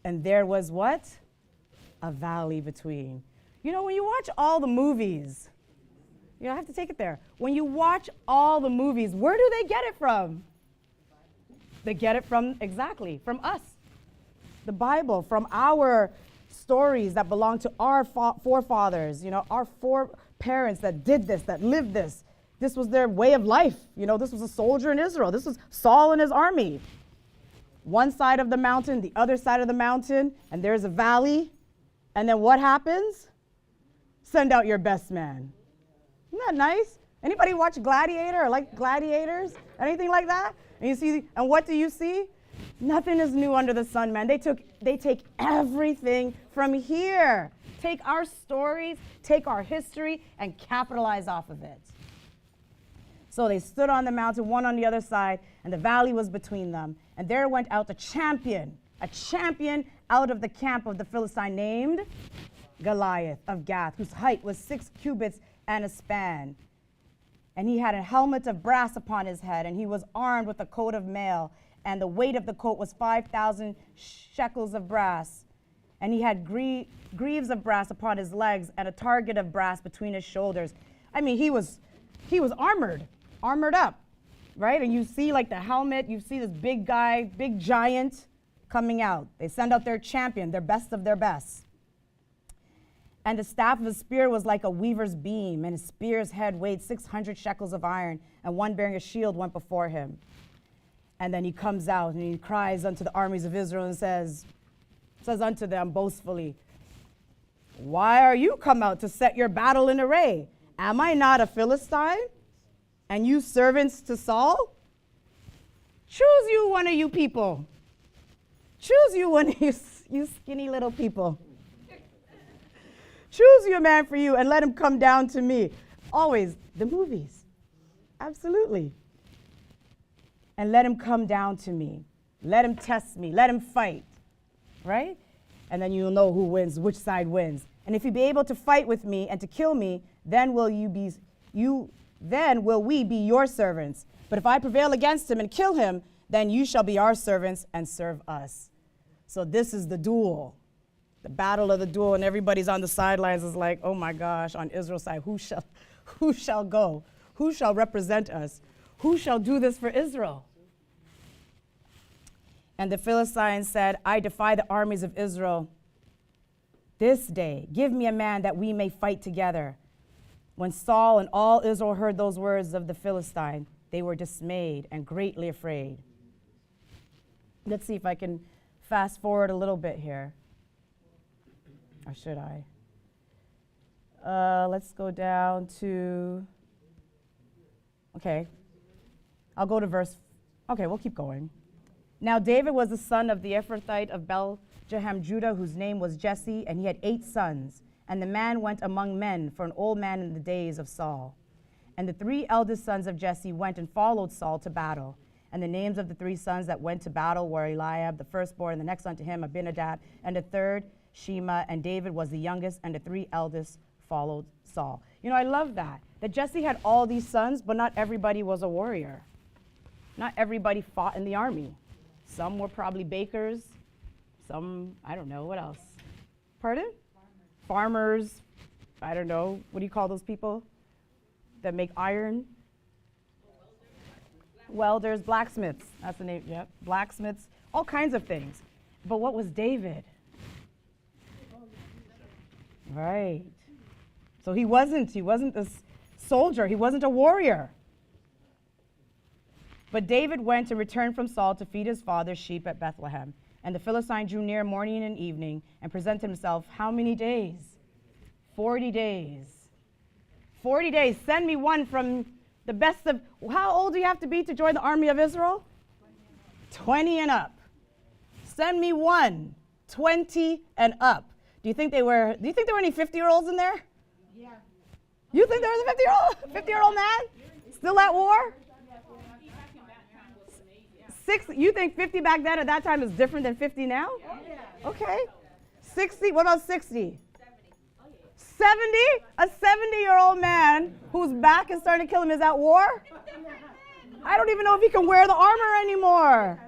And there was what? A valley between. When you watch all the movies, I have to take it there. When you watch all the movies, where do they get it from? They get it from us. The Bible, from our stories that belong to our forefathers, our foreparents that did this, that lived this. This was their way of life. This was a soldier in Israel. This was Saul and his army. One side of the mountain, the other side of the mountain, and there's a valley. And then what happens? Send out your best man. Isn't that nice? Anybody watch Gladiator or like Gladiators? Anything like that? And what do you see? Nothing is new under the sun, man. They take everything from here. Take our stories, take our history, and capitalize off of it. So they stood on the mountain, one on the other side, and the valley was between them. And there went out a champion out of the camp of the Philistine named Goliath of Gath, whose height was 6 cubits and a span. And he had a helmet of brass upon his head, and he was armed with a coat of mail, and the weight of the coat was 5,000 shekels of brass. And he had greaves of brass upon his legs, and a target of brass between his shoulders. He was armored up, right? And you see like the helmet, you see this big guy, big giant coming out. They send out their champion, their best of their best. And the staff of his spear was like a weaver's beam, and his spear's head weighed 600 shekels of iron, and one bearing a shield went before him. And then he comes out and he cries unto the armies of Israel and says unto them boastfully, why are you come out to set your battle in array? Am I not a Philistine? And you servants to Saul? Choose you one of you people. Choose you one of you skinny little people. Choose you a man for you and let him come down to me. Always the movies. Absolutely. And let him come down to me. Let him test me. Let him fight. Right? And then you'll know who wins, which side wins. And if you be able to fight with me and to kill me, then will we be your servants. But if I prevail against him and kill him, then you shall be our servants and serve us. So this is the duel. The battle of the duel, and everybody's on the sidelines is like, oh my gosh, on Israel's side, who shall go? Who shall represent us? Who shall do this for Israel? And the Philistines said, I defy the armies of Israel this day. Give me a man that we may fight together. When Saul and all Israel heard those words of the Philistine, they were dismayed and greatly afraid. Let's see if I can fast forward a little bit here. Or should I? Let's go down to, okay. I'll go to verse, okay, we'll keep going. Now David was the son of the Ephrathite of Bethlehem, Judah, whose name was Jesse, and he had 8 sons. And the man went among men for an old man in the days of Saul. And the 3 eldest sons of Jesse went and followed Saul to battle. And the names of the 3 sons that went to battle were Eliab, the firstborn, the next unto him, Abinadab, and the third, Shema. And David was the youngest, and the 3 eldest followed Saul. You know, I love that Jesse had all these sons, but not everybody was a warrior. Not everybody fought in the army. Some were probably bakers. Some, I don't know, what else? Pardon? Farmers. I don't know. What do you call those people that make iron? Welders, blacksmiths. That's the name. Yep. Blacksmiths. All kinds of things. But what was David? Right. So he wasn't a soldier. He wasn't a warrior. But David went and returned from Saul to feed his father's sheep at Bethlehem. And the Philistine drew near morning and evening and presented himself how many days? 40 days. 40 days. Send me one from the best of. How old do you have to be to join the army of Israel? 20 and up. Send me one. 20 and up. Do you think there were any 50-year-olds in there? Yeah. You think there was a 50-year-old man still at war? You think 50 back then at that time is different than 50 now? Okay. 60, what about 60? 70? A 70-year-old man whose back is starting to kill him is at war? I don't even know if he can wear the armor anymore.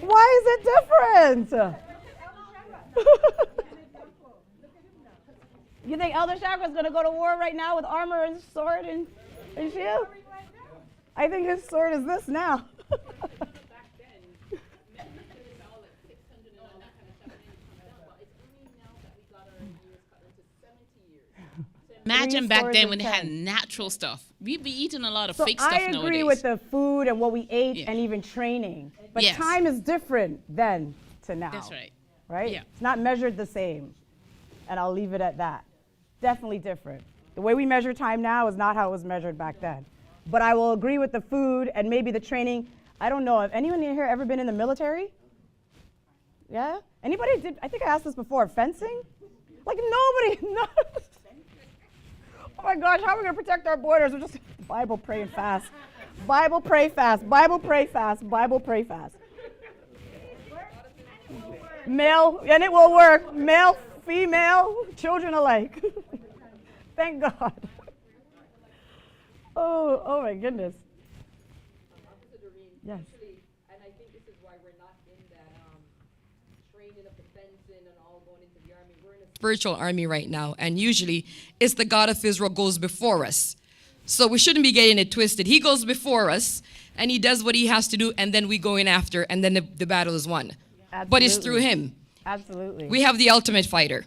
Why is it different? You think Elder Shadrach's going to go to war right now with armor and sword and shield? I think his sword is this now. Imagine back then when they had natural stuff. We'd be eating a lot of fake stuff nowadays. I agree with the food and what we ate and even training. But time is different then to now. That's right. Right? Yeah. It's not measured the same. And I'll leave it at that. Definitely different. The way we measure time now is not how it was measured back then. But I will agree with the food and maybe the training. I don't know. Have anyone in here ever been in the military? Yeah? Anybody did? I think I asked this before. Fencing? Like nobody. No. Oh my gosh, how are we going to protect our borders? We're just Bible praying fast. Bible pray fast. Bible pray fast. Bible pray fast. Male, and it will work. Male, female, children alike. Thank God. Oh my goodness. Yes. And I think this is why we're not in that training of the fencing and all going into the army. We're in a spiritual army right now, and usually it's the God of Israel goes before us. So we shouldn't be getting it twisted. He goes before us, and he does what he has to do, and then we go in after, and then the battle is won. Absolutely. But it's through him. Absolutely. We have the ultimate fighter.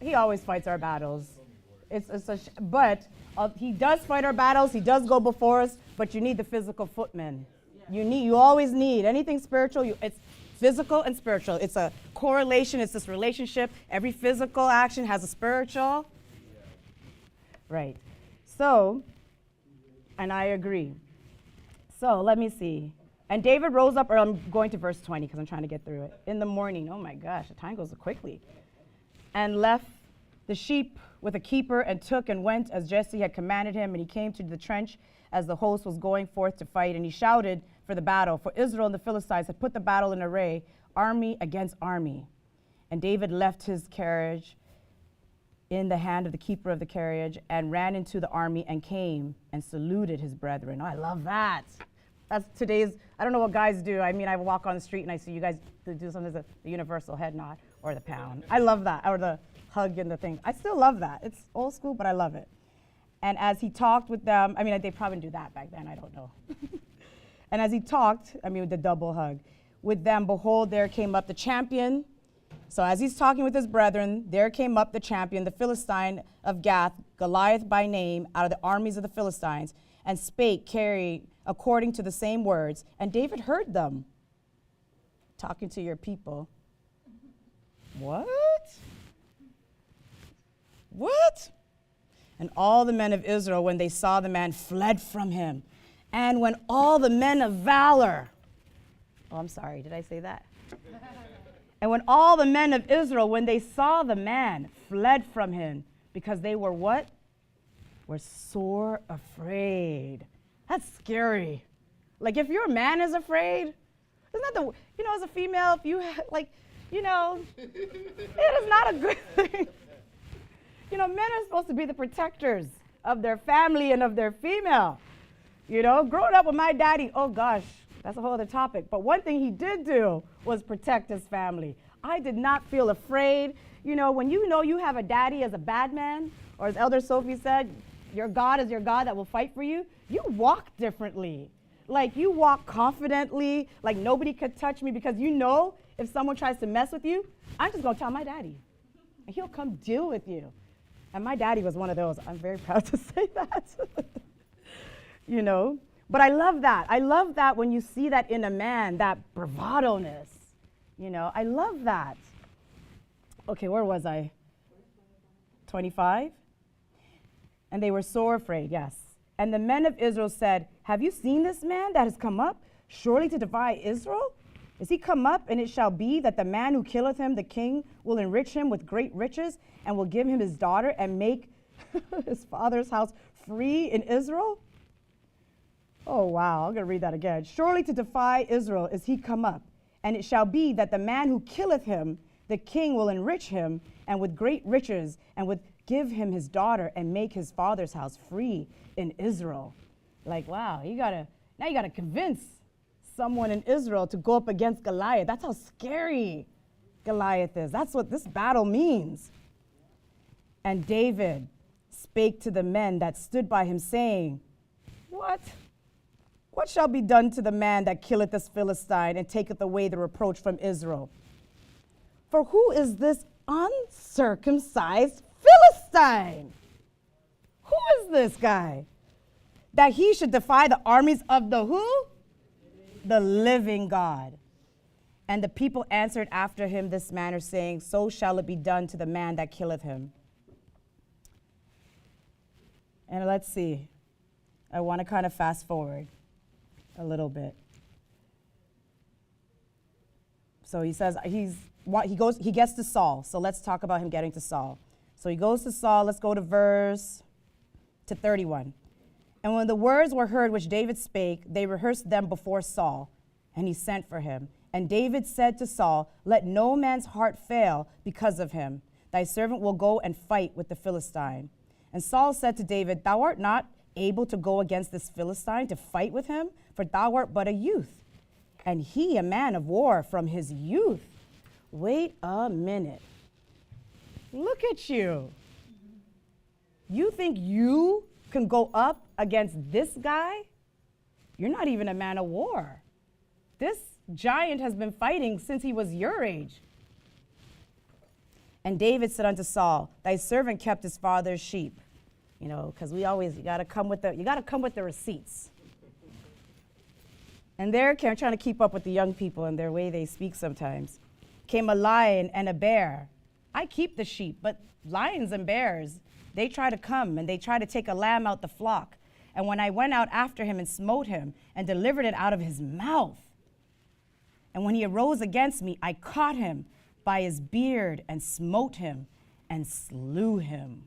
He always fights our battles. But he does fight our battles. He does go before us. But you need the physical footmen. You always need anything spiritual. It's physical and spiritual. It's a correlation. It's this relationship. Every physical action has a spiritual. Right. So, and I agree. So let me see. And David rose up, or I'm going to verse 20 because I'm trying to get through it. In the morning, oh my gosh, the time goes quickly. And left the sheep with a keeper and took and went as Jesse had commanded him. And he came to the trench as the host was going forth to fight. And he shouted for the battle. For Israel and the Philistines had put the battle in array, army against army. And David left his carriage in the hand of the keeper of the carriage and ran into the army and came and saluted his brethren. Oh, I love that. That's today's, I don't know what guys do. I mean, I walk on the street and I see you guys do sometimes the universal head nod or the pound. I love that, or the hug and the thing. I still love that. It's old school, but I love it. And as he talked with them, I mean, they probably didn't do that back then, I don't know. And as he talked, I mean, with the double hug, with them, behold, there came up the champion. So as he's talking with his brethren, there came up the champion, the Philistine of Gath, Goliath by name, out of the armies of the Philistines, and spake, carried according to the same words. And David heard them talking to your people. What? What? And all the men of Israel, when they saw the man, fled from him. And when all the men of valor, oh, I'm sorry, did I say that? And when all the men of Israel, when they saw the man, fled from him, because they were what? Were sore afraid. That's scary. Like if your man is afraid, isn't that as a female, if you it is not a good thing. Men are supposed to be the protectors of their family and of their female. Growing up with my daddy, oh gosh, that's a whole other topic. But one thing he did do was protect his family. I did not feel afraid. When you have a daddy as a bad man, or as Elder Sophie said, your God is your God that will fight for you, you walk differently. Like you walk confidently, like nobody could touch me, because if someone tries to mess with you, I'm just going to tell my daddy. And he'll come deal with you. And my daddy was one of those. I'm very proud to say that. But I love that. I love that when you see that in a man, that bravado-ness. I love that. Okay, where was I? 25? And they were sore afraid, yes. And the men of Israel said, have you seen this man that has come up, surely to defy Israel? Is he come up, and it shall be that the man who killeth him, the king, will enrich him with great riches, and will give him his daughter, and make his father's house free in Israel? Oh, wow, I'm going to read that again. Surely to defy Israel is he come up, and it shall be that the man who killeth him, the king, will enrich him, and with great riches, and would give him his daughter, and make his father's house free in Israel. Like, wow, you gotta convince someone in Israel to go up against Goliath. That's how scary Goliath is. That's what this battle means. And David spake to the men that stood by him, saying, What shall be done to the man that killeth this Philistine, and taketh away the reproach from Israel? For who is this uncircumcised Philistine? Who is this guy? That he should defy the armies of the who? The living God. And the people answered after him this manner, saying, so shall it be done to the man that killeth him. And let's see. I want to kind of fast forward a little bit. So he says he gets to Saul. So let's talk about him getting to Saul. So he goes to Saul. Let's go to verse 31. And when the words were heard which David spake, they rehearsed them before Saul, and he sent for him. And David said to Saul, let no man's heart fail because of him. Thy servant will go and fight with the Philistine. And Saul said to David, thou art not able to go against this Philistine to fight with him, for thou art but a youth, and he a man of war from his youth. Wait a minute. Look at you. You think you can go up against this guy? You're not even a man of war. This giant has been fighting since he was your age. And David said unto Saul, thy servant kept his father's sheep. Because you gotta come with the receipts. And they're trying to keep up with the young people and their way they speak sometimes. Came a lion and a bear. I keep the sheep, but lions and bears, they try to come and they try to take a lamb out the flock. And when I went out after him and smote him and delivered it out of his mouth, and when he arose against me, I caught him by his beard and smote him and slew him.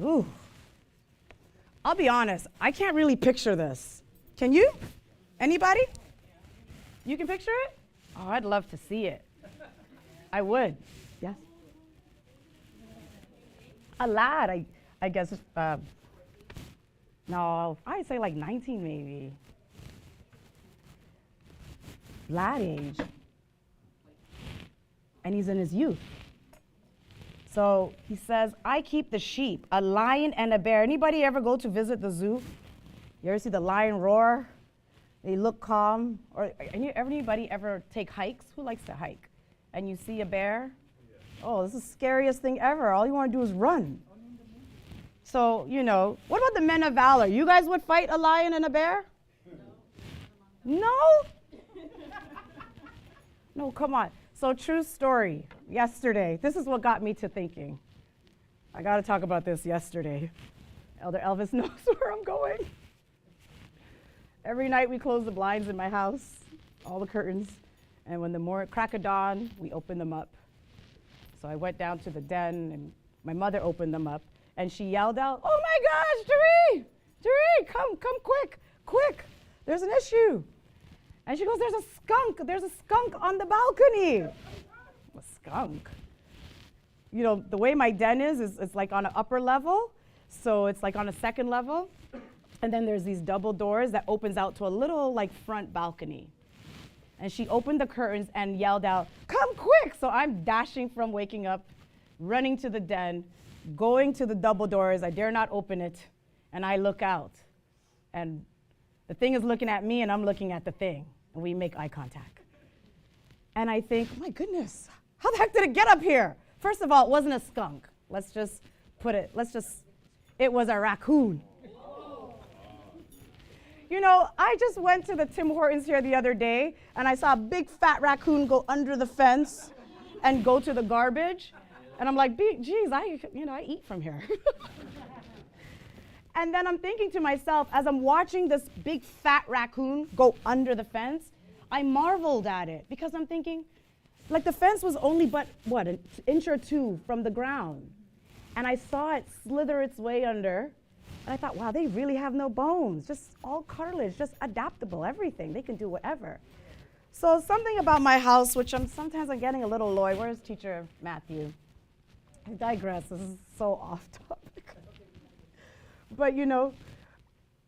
Ooh. I'll be honest, I can't really picture this. Can you? Anybody? You can picture it? Oh, I'd love to see it. I would. Yes? A lad, I guess. No, I'd say like 19 maybe. Lad age. And he's in his youth. So he says, I keep the sheep, a lion and a bear. Anybody ever go to visit the zoo? You ever see the lion roar? They look calm. Or anybody ever take hikes? Who likes to hike? And you see a bear? Oh, this is the scariest thing ever. All you want to do is run. So, what about the men of valor? You guys would fight a lion and a bear? No? No, come on. So true story. Yesterday, this is what got me to thinking. I got to talk about this yesterday. Elder Elvis knows where I'm going. Every night we close the blinds in my house, all the curtains, And when crack of dawn, we opened them up. So I went down to the den, and my mother opened them up, and she yelled out, "Oh my gosh, Jeree, come quick, there's an issue." And she goes, there's a skunk on the balcony. A skunk? You know, the way my den is it's like on an upper level, so it's like on a second level, and then there's these double doors that opens out to a little like front balcony. And she opened the curtains and yelled out, "Come quick!" So I'm dashing from waking up, running to the den, going to the double doors. I dare not open it, and I look out. And the thing is looking at me, and I'm looking at the thing, and we make eye contact. And I think, oh my goodness, how the heck did it get up here? First of all, it wasn't a skunk. It was a raccoon. You know, I just went to the Tim Hortons here the other day, and I saw a big fat raccoon go under the fence and go to the garbage. And I'm like, geez, I eat from here. And then I'm thinking to myself, as I'm watching this big fat raccoon go under the fence, I marveled at it because I'm thinking, like the fence was only but, an inch or two from the ground. And I saw it slither its way under. And I thought, wow, they really have no bones, just all cartilage, just adaptable, everything. They can do whatever. So something about my house, which sometimes I'm getting a little loy. Where's Teacher Matthew? I digress. This is so off topic. But, you know,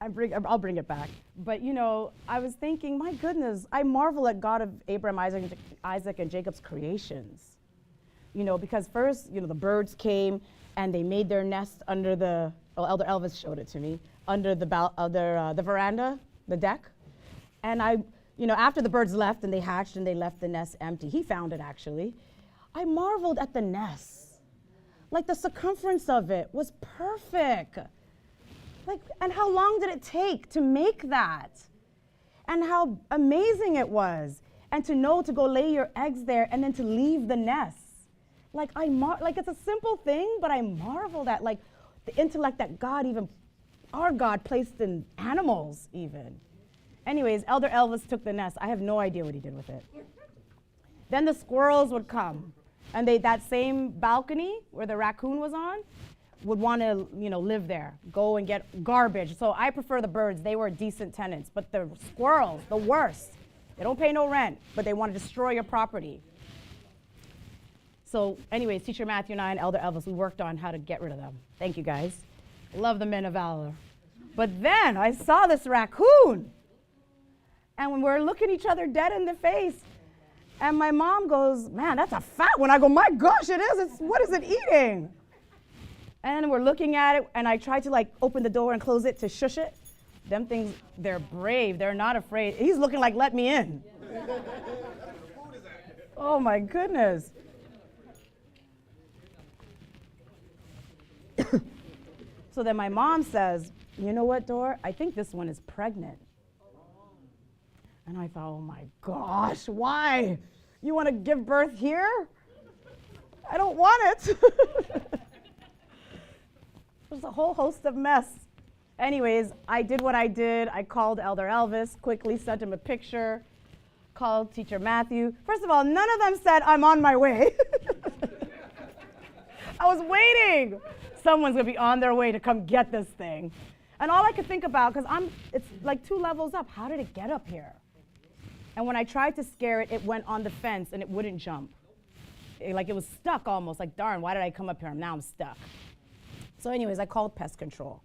I'll bring it back. But, you know, I was thinking, my goodness, I marvel at God of Abraham, Isaac, and Jacob's creations. You know, because first, you know, the birds came and they made their nest under the, Elder Elvis showed it to me, under the veranda, the deck. And after the birds left and they hatched and they left the nest empty, he found it actually, I marveled at the nest. Like the circumference of it was perfect. And how long did it take to make that? And how amazing it was. And to know to go lay your eggs there and then to leave the nest. It's a simple thing, but I marveled at the intellect that our God placed in animals even. Anyways, Elder Elvis took the nest. I have no idea what he did with it. Then the squirrels would come, and that same balcony where the raccoon was on would want to, live there, go and get garbage. So I prefer the birds. They were decent tenants. But the squirrels, the worst. They don't pay no rent, but they want to destroy your property. So anyways, Teacher Matthew and I and Elder Elvis, we worked on how to get rid of them. Thank you, guys. Love the men of valor. But then I saw this raccoon. And when we're looking each other dead in the face, and my mom goes, "Man, that's a fat one." I go, "My gosh, it is. What is it eating?" And we're looking at it, and I tried to open the door and close it to shush it. Them things, they're brave. They're not afraid. He's looking like, "Let me in." Oh my goodness. So then my mom says, "You know what, Dor? I think this one is pregnant." And I thought, oh my gosh, why? You want to give birth here? I don't want it. There's a whole host of mess. Anyways, I did what I did. I called Elder Elvis, quickly sent him a picture, called Teacher Matthew. First of all, none of them said, "I'm on my way." I was waiting. Someone's going to be on their way to come get this thing. And all I could think about, because it's like 2 levels up, how did it get up here? And when I tried to scare it, it went on the fence and it wouldn't jump. It was stuck almost, darn, why did I come up here? Now I'm stuck. So anyways, I called pest control.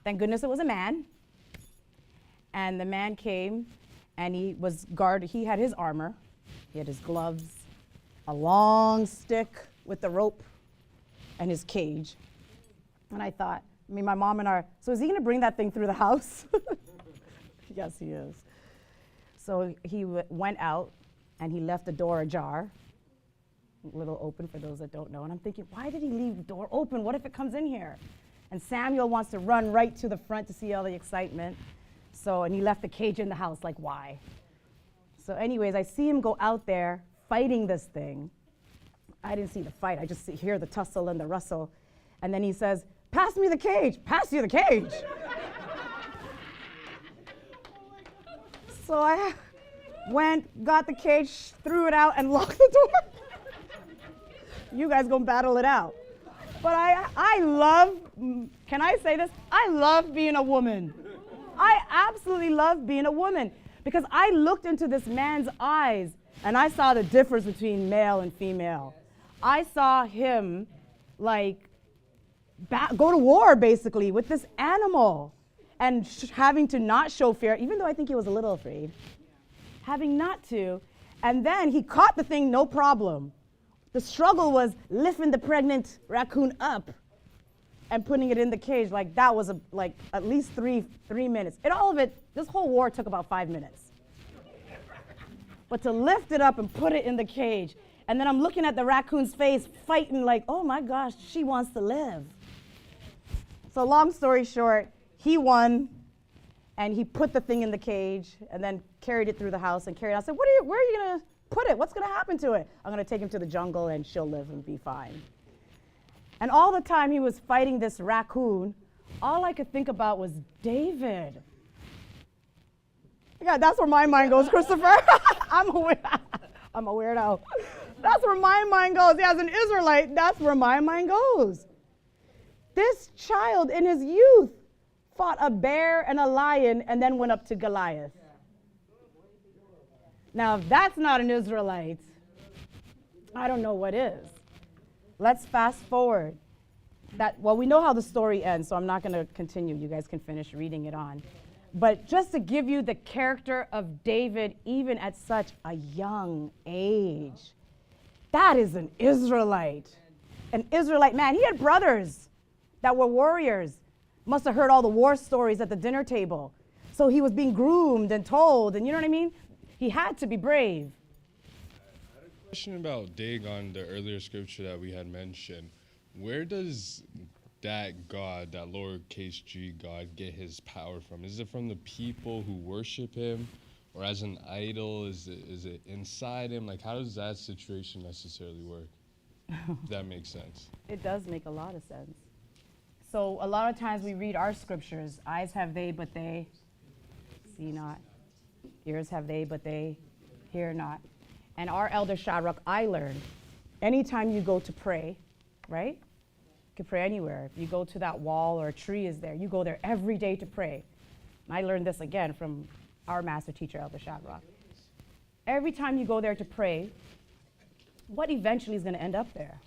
Thank goodness it was a man. And the man came and he had his armor, he had his gloves, a long stick with the rope, and his cage. And I thought, my mom and so is he gonna bring that thing through the house? Yes, he is. So he went out and he left the door ajar, a little open for those that don't know. And I'm thinking, why did he leave the door open? What if it comes in here? And Samuel wants to run right to the front to see all the excitement. And he left the cage in the house, why? So anyways, I see him go out there fighting this thing. I didn't see the fight, I just hear the tussle and the rustle. And then he says, "Pass me the cage, pass you the cage." So went, got the cage, threw it out, and locked the door. You guys gonna battle it out. But I love, can I say this? I love being a woman. I absolutely love being a woman because I looked into this man's eyes and I saw the difference between male and female. I saw him like go to war basically with this animal and having to not show fear, even though I think he was a little afraid, having not to. And then he caught the thing, no problem. The struggle was lifting the pregnant raccoon up and putting it in the cage. Like that was like at least three minutes. And all of it, this whole war took about 5 minutes. But to lift it up and put it in the cage, and then I'm looking at the raccoon's face fighting like, oh my gosh, she wants to live. So long story short, he won and he put the thing in the cage and then carried it through the house and carried it out. I said, where are you gonna put it? What's gonna happen to it? I'm gonna take him to the jungle and she'll live and be fine. And all the time he was fighting this raccoon, all I could think about was David. Yeah, that's where my mind goes, Christopher. I'm a weirdo. That's where my mind goes. Yeah, as an Israelite, that's where my mind goes. This child in his youth fought a bear and a lion and then went up to Goliath. Now, if that's not an Israelite, I don't know what is. Let's fast forward. We know how the story ends, so I'm not going to continue. You guys can finish reading it on. But just to give you the character of David, even at such a young age, that is an Israelite. An Israelite man. He had brothers that were warriors. Must have heard all the war stories at the dinner table. So he was being groomed and told, and you know what I mean? He had to be brave. I had a question about Dagon, the earlier scripture that we had mentioned. Where does that God, that lowercase g God, get his power from? Is it from the people who worship him, or as an idol? Is it inside him? Like, how does that situation necessarily work? If that makes sense. It does make a lot of sense. So a lot of times we read our scriptures, eyes have they, but they see not. Ears have they, but they hear not. And our elder Shadrach, I learned, anytime you go to pray, right? You can pray anywhere. If you go to that wall or a tree is there, you go there every day to pray. And I learned this again from our master teacher, Elder Shadrach. Every time you go there to pray, what eventually is going to end up there?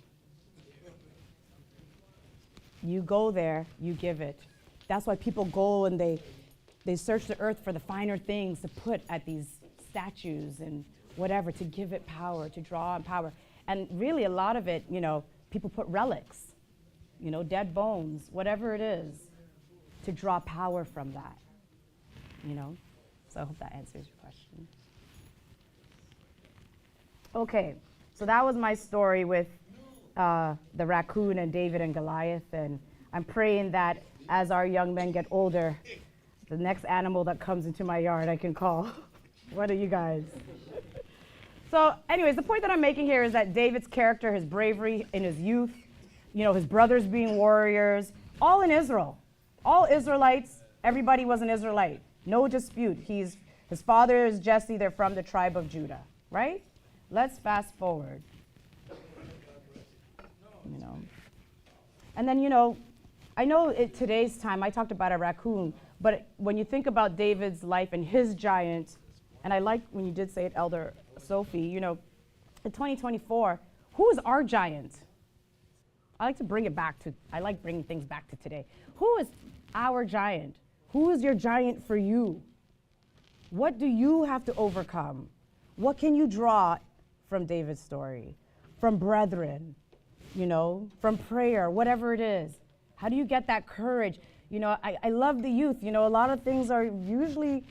You go there, you give it. That's why people go and they search the earth for the finer things to put at these statues and whatever, to give it power, to draw on power. And really a lot of it, people put relics, dead bones, whatever it is, to draw power from that, So I hope that answers your question. Okay, so that was my story with the raccoon and David and Goliath, and I'm praying that as our young men get older, the next animal that comes into my yard I can call. What are you guys? So anyways, the point that I'm making here is that David's character, his bravery in his youth, his brothers being warriors, all in Israel. All Israelites, everybody was an Israelite. No dispute. His father is Jesse, they're from the tribe of Judah, right? Let's fast forward. And then, I know today's time, I talked about a raccoon, but when you think about David's life and his giant, and I like when you did say it, Elder Sophie, in 2024, who is our giant? I like bringing things back to today. Who is our giant? Who is your giant for you? What do you have to overcome? What can you draw from David's story? From brethren, from prayer, whatever it is. How do you get that courage? I love the youth. A lot of things are usually,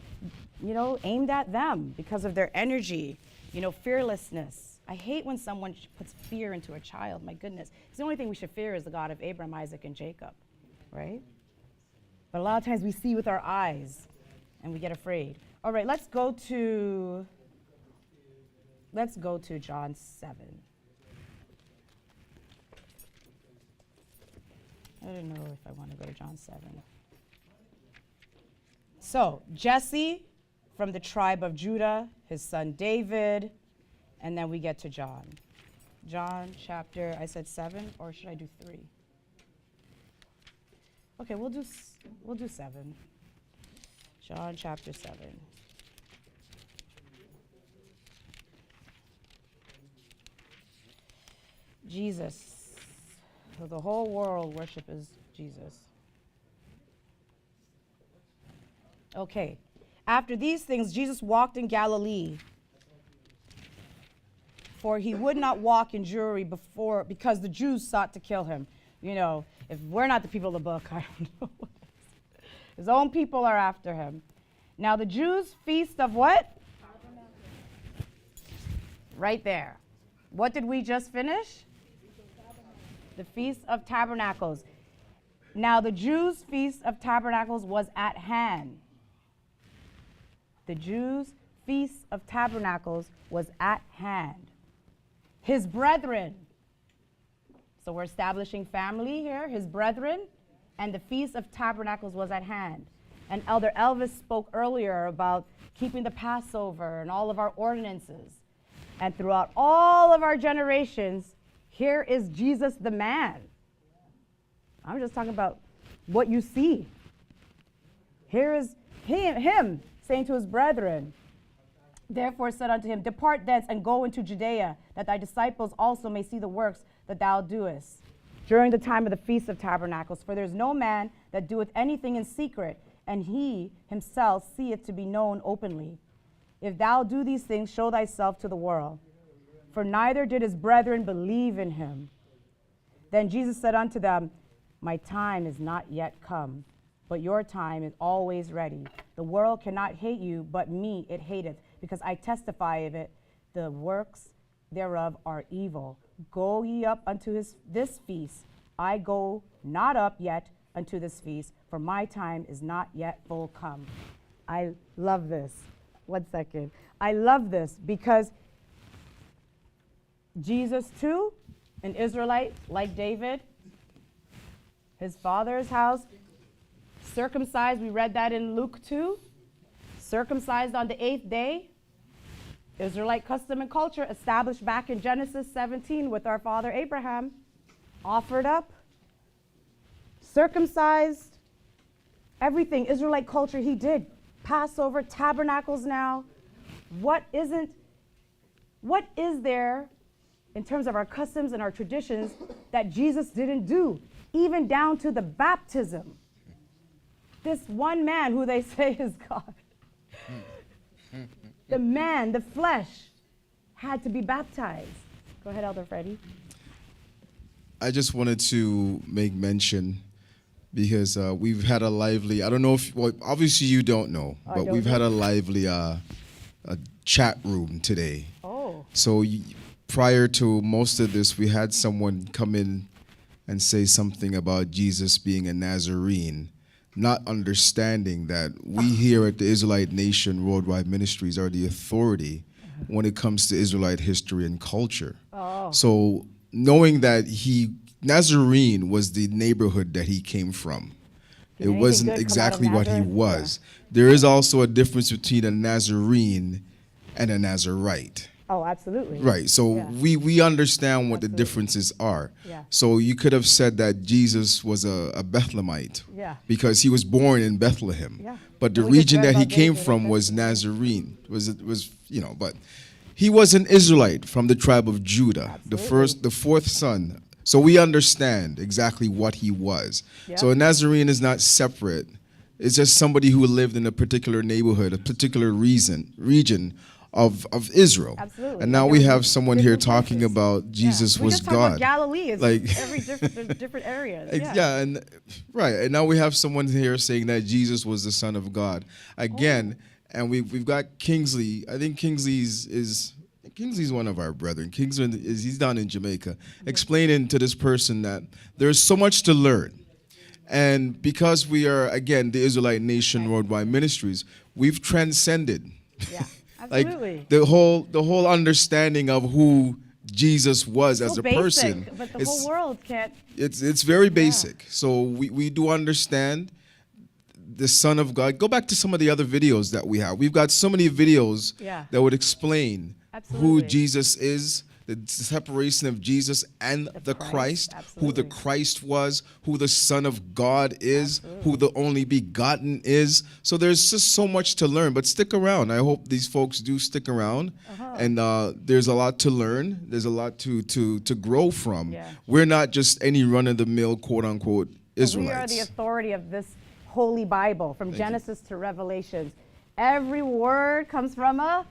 aimed at them because of their energy, fearlessness. I hate when someone puts fear into a child. My goodness. It's the only thing we should fear is the God of Abraham, Isaac, and Jacob, right? But a lot of times we see with our eyes and we get afraid. All right, let's go to John 7. I don't know if I want to go to John 7. So, Jesse from the tribe of Judah, his son David, and then we get to John. John chapter, I said 7, or should I do 3? Okay, we'll do 7. John chapter 7. Jesus. So the whole world worship is Jesus. Okay. After these things, Jesus walked in Galilee, for he would not walk in Jewry because the Jews sought to kill him. You know, if we're not the people of the book, I don't know. His own people are after him. Now the Jews' feast of what? Right there. What did we just finish? The Feast of Tabernacles. Now the Jews' Feast of Tabernacles was at hand. The Jews' Feast of Tabernacles was at hand. His brethren. So we're establishing family here. His brethren and the Feast of Tabernacles was at hand. And Elder Elvis spoke earlier about keeping the Passover and all of our ordinances. And throughout all of our generations, here is Jesus the man. I'm just talking about what you see. Here is him saying to his brethren, therefore said unto him, depart thence and go into Judea, that thy disciples also may see the works that thou doest during the time of the Feast of Tabernacles. For there is no man that doeth anything in secret, and he himself seeth to be known openly. If thou do these things, show thyself to the world. For neither did his brethren believe in him. Then Jesus said unto them, my time is not yet come, but your time is always ready. The world cannot hate you, but me it hateth, because I testify of it, the works thereof are evil. Go ye up unto this feast. I go not up yet unto this feast, for my time is not yet full come. I love this. 1 second. I love this because Jesus too, an Israelite like David, his father's house, circumcised, we read that in Luke 2, circumcised on the 8th day. Israelite custom and culture established back in Genesis 17 with our father Abraham, offered up, circumcised, everything, Israelite culture he did. Passover, tabernacles now. What is there in terms of our customs and our traditions that Jesus didn't do, even down to the baptism? This one man who they say is God. The man, the flesh, had to be baptized. Go ahead, Elder Freddie. I just wanted to make mention because we've had a lively, I don't know if, well, obviously you don't know, but we've had a lively a chat room today. Oh. So prior to most of this, we had someone come in and say something about Jesus being a Nazarene, not understanding that we here at the Israelite Nation Worldwide Ministries are the authority when it comes to Israelite history and culture. Oh. So knowing that Nazarene was the neighborhood that he came from. It wasn't exactly what he was. Yeah. There is also a difference between a Nazarene and a Nazarite. Oh, absolutely. Right. So we understand what the differences are. Yeah. So you could have said that Jesus was a Bethlehemite because he was born in Bethlehem. Yeah. But the region that he came from was Nazarene. But he was an Israelite from the tribe of Judah, the fourth son. So we understand exactly what he was. Yep. So a Nazarene is not separate. It's just somebody who lived in a particular neighborhood, a particular region of Israel. Absolutely. And now we have someone here talking about Jesus was God. About Galilee is like every different areas. And now we have someone here saying that Jesus was the Son of God. Again, and we've got Kingsley. I think Kingsley's one of our brethren. He's down in Jamaica, explaining to this person that there's so much to learn. And because we are, again, the Israelite Nation Worldwide Ministries, we've transcended. Yeah. Absolutely. Like the whole understanding of who Jesus was so as a basic, person. But the whole world can't. It's very basic. So we do understand the Son of God. Go back to some of the other videos that we have. We've got so many videos that would explain who Jesus is, the separation of Jesus and the Christ, who the Christ was, who the Son of God is, who the only begotten is. So there's just so much to learn, but stick around. I hope these folks do stick around. And there's a lot to learn. There's a lot to grow from. We're not just any run-of-the-mill, quote-unquote, Israelites. We are the authority of this Holy Bible, from Genesis to Revelations. Every word comes from a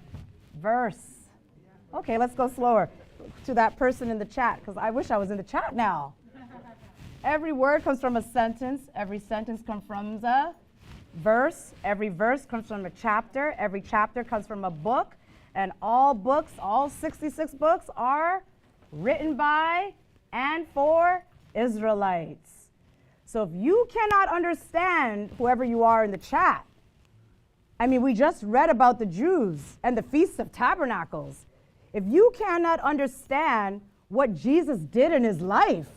verse. Okay, let's go slower to that person in the chat, because I wish I was in the chat now. Every word comes from a sentence. Every sentence comes from a verse. Every verse comes from a chapter. Every chapter comes from a book. And all books, all 66 books, are written by and for Israelites. So if you cannot understand whoever you are in the chat, I mean, we just read about the Jews and the Feast of Tabernacles. If you cannot understand what Jesus did in his life,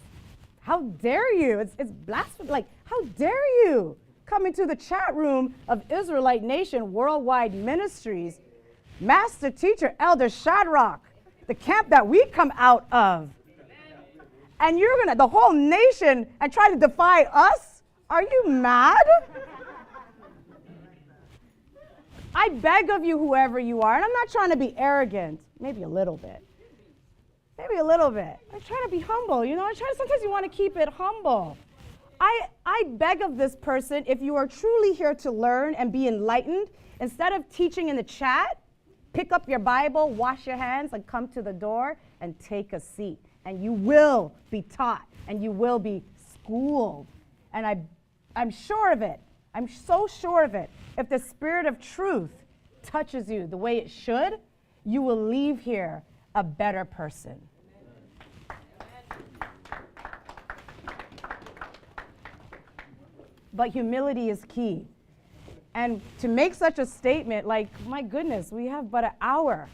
how dare you? It's blasphemy. Like, how dare you come into the chat room of Israelite Nation Worldwide Ministries, Master Teacher Elder Shadrach, the camp that we come out of, and you're gonna, the whole nation, and try to defy us? Are you mad? I beg of you, whoever you are, and I'm not trying to be arrogant, maybe a little bit. Maybe a little bit. I'm trying to be humble, you know? Sometimes you want to keep it humble. I beg of this person, if you are truly here to learn and be enlightened, instead of teaching in the chat, pick up your Bible, wash your hands, and come to the door and take a seat. And you will be taught, and you will be schooled. And I'm sure of it. I'm so sure of it. If the Spirit of truth touches you the way it should, you will leave here a better person. But humility is key. And to make such a statement, like, my goodness, we have but an hour.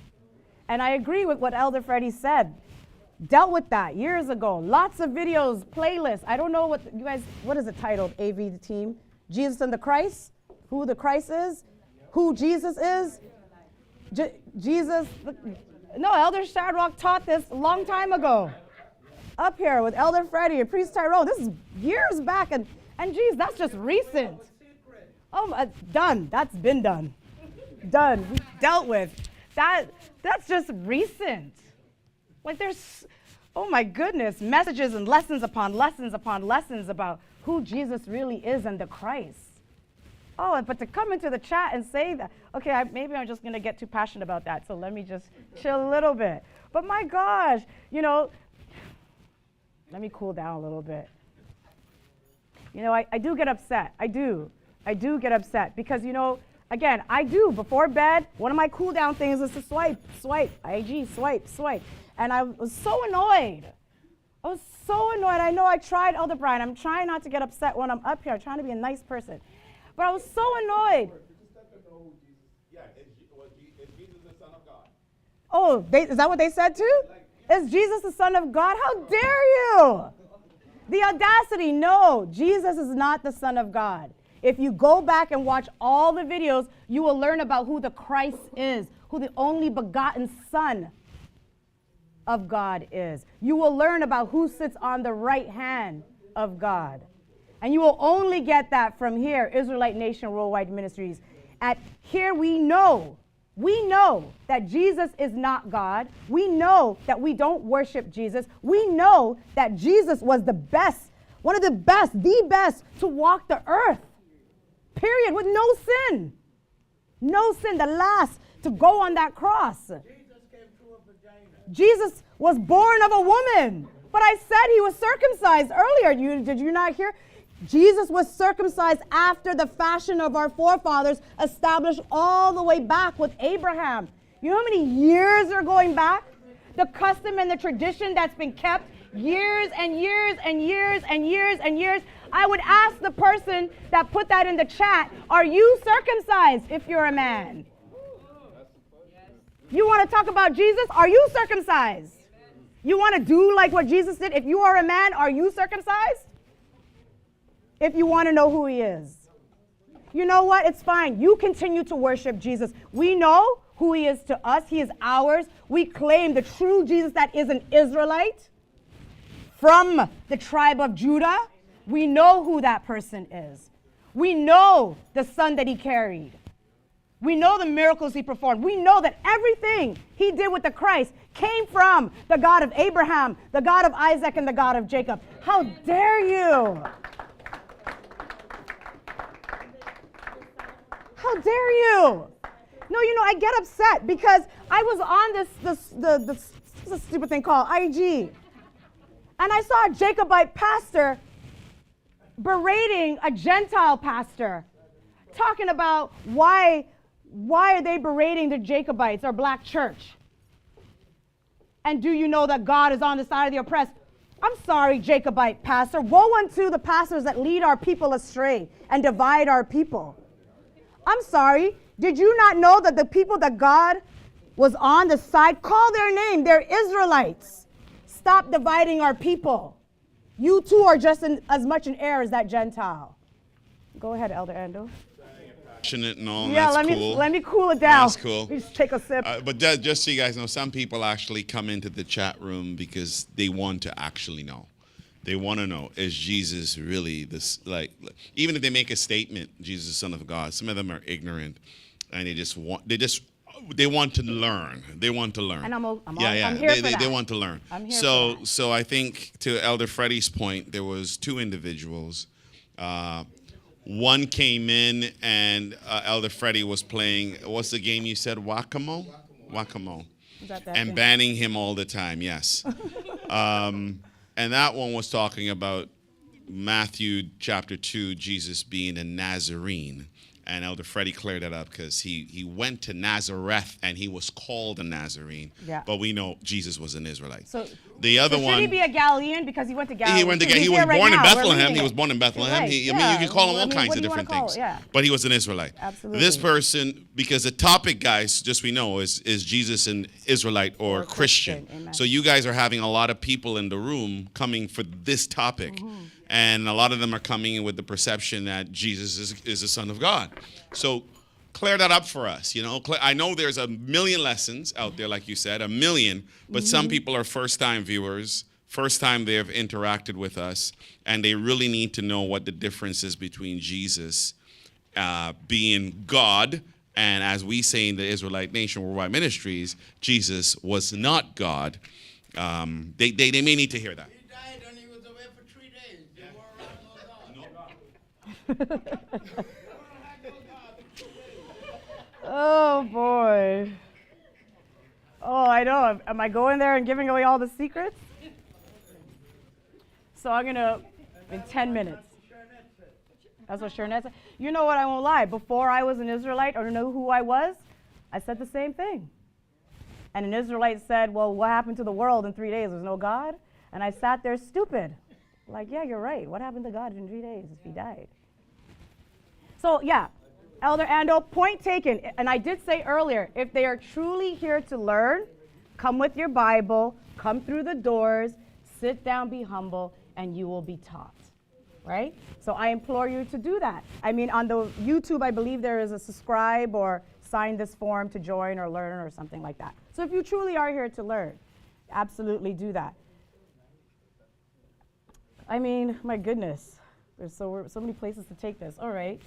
And I agree with what Elder Freddie said. Dealt with that years ago. Lots of videos, playlists. I don't know what you guys, what is it titled, AV team? Jesus and the Christ? Who the Christ is? Who Jesus is? Jesus. No, Elder Shadrach taught this a long time ago. Up here with Elder Freddie and Priest Tyrone. This is years back. And geez, that's just recent. Oh, done. That's been done. Done. We dealt with. That's just recent. Like there's, oh my goodness, messages and lessons upon lessons upon lessons about who Jesus really is and the Christ. Oh, but to come into the chat and say that, okay, maybe I'm just going to get too passionate about that, so let me just chill a little bit. But my gosh, you know, let me cool down a little bit. You know, I do get upset. I do get upset because, you know, again, I do, before bed, one of my cool down things is to swipe, IG, swipe. And I was so annoyed. I know I tried, Elder Brian. I'm trying not to get upset when I'm up here. I'm trying to be a nice person. But I was so annoyed. Is Jesus the Son of God? Oh, is that what they said too? Is Jesus the Son of God? How dare you? The audacity. No, Jesus is not the Son of God. If you go back and watch all the videos, you will learn about who the Christ is, who the only begotten Son of God is. You will learn about who sits on the right hand of God. And you will only get that from here, Israelite Nation Worldwide Ministries. At here we know that Jesus is not God. We know that we don't worship Jesus. We know that Jesus was the best, one of the best to walk the earth. Period, with no sin. No sin, the last to go on that cross. Jesus was born of a woman. But I said he was circumcised earlier. Did you not hear? Jesus was circumcised after the fashion of our forefathers, established all the way back with Abraham. You know how many years are going back? The custom and the tradition that's been kept years and years and years and years and years. I would ask the person that put that in the chat, are you circumcised if you're a man? You want to talk about Jesus? Are you circumcised? You want to do like what Jesus did? If you are a man, are you circumcised? If you want to know who he is. you know what? It's fine. You continue to worship Jesus. We know who he is to us. He is ours. We claim the true Jesus that is an Israelite from the tribe of Judah. We know who that person is. We know the son that he carried. We know the miracles he performed. We know that everything he did with the Christ came from the God of Abraham, the God of Isaac, and the God of Jacob. How dare you? How dare you? No, you know, I get upset because I was on this stupid thing called IG. And I saw a Jacobite pastor berating a Gentile pastor, talking about why are they berating the Jacobites or black church? And do you know that God is on the side of the oppressed? I'm sorry, Jacobite pastor. Woe unto the pastors that lead our people astray and divide our people. I'm sorry. Did you not know that the people that God was on the side, call their name, they're Israelites. Stop dividing our people. You too are just as much in error as that Gentile. Go ahead, Elder Ando. Passionate and all, Yeah, that's cool. let me cool it down. That's cool. Let me just take a sip. But just so you guys know, some people actually come into the chat room because they want to actually know. They want to know, is Jesus really this, like, even if they make a statement, Jesus is the Son of God, some of them are ignorant and they want to learn. They want to learn. And I'm here for that. They want to learn. I'm here for that. So I think to Elder Freddie's point, there was two individuals. One came in and Elder Freddie was playing, what's the game you said, Whack-A-Mole? Whack-A-Mole. And banning him all the time, yes. And that one was talking about Matthew chapter 2, Jesus being a Nazarene. And Elder Freddie cleared that up because he went to Nazareth and he was called a Nazarene. Yeah. But we know Jesus was an Israelite. So the other one, should he be a Galilean because he went to Galilee? He was born in Bethlehem. He was born in Bethlehem. Right. You can call him all kinds of different things. Yeah. But he was an Israelite. Absolutely. This person, because the topic, guys, just we know, is Jesus an Israelite or Christian? Amen. So you guys are having a lot of people in the room coming for this topic. Mm-hmm. And a lot of them are coming in with the perception that Jesus is the Son of God. So clear that up for us. You know, I know there's a million lessons out there, like you said, a million, but some people are first-time viewers, first time they have interacted with us, and they really need to know what the difference is between Jesus being God, and as we say in the Israelite Nation Worldwide Ministries, Jesus was not God. They may need to hear that. Oh boy. Oh, I know. Am I going there and giving away all the secrets? So I'm gonna in 10 minutes. That's what Shernette said. You know what? I won't lie. Before I was an Israelite or knew who I was, I said the same thing. And an Israelite said, "Well, what happened to the world in 3 days? There's no God." And I sat there stupid. Like, yeah, you're right. What happened to God in 3 days if he died? So, yeah, Elder Ando, point taken. And I did say earlier, if they are truly here to learn, come with your Bible, come through the doors, sit down, be humble, and you will be taught, right? So I implore you to do that. I mean, on the YouTube, I believe there is a subscribe or sign this form to join or learn or something like that. So if you truly are here to learn, absolutely do that. I mean, my goodness, there's so many places to take this. All right.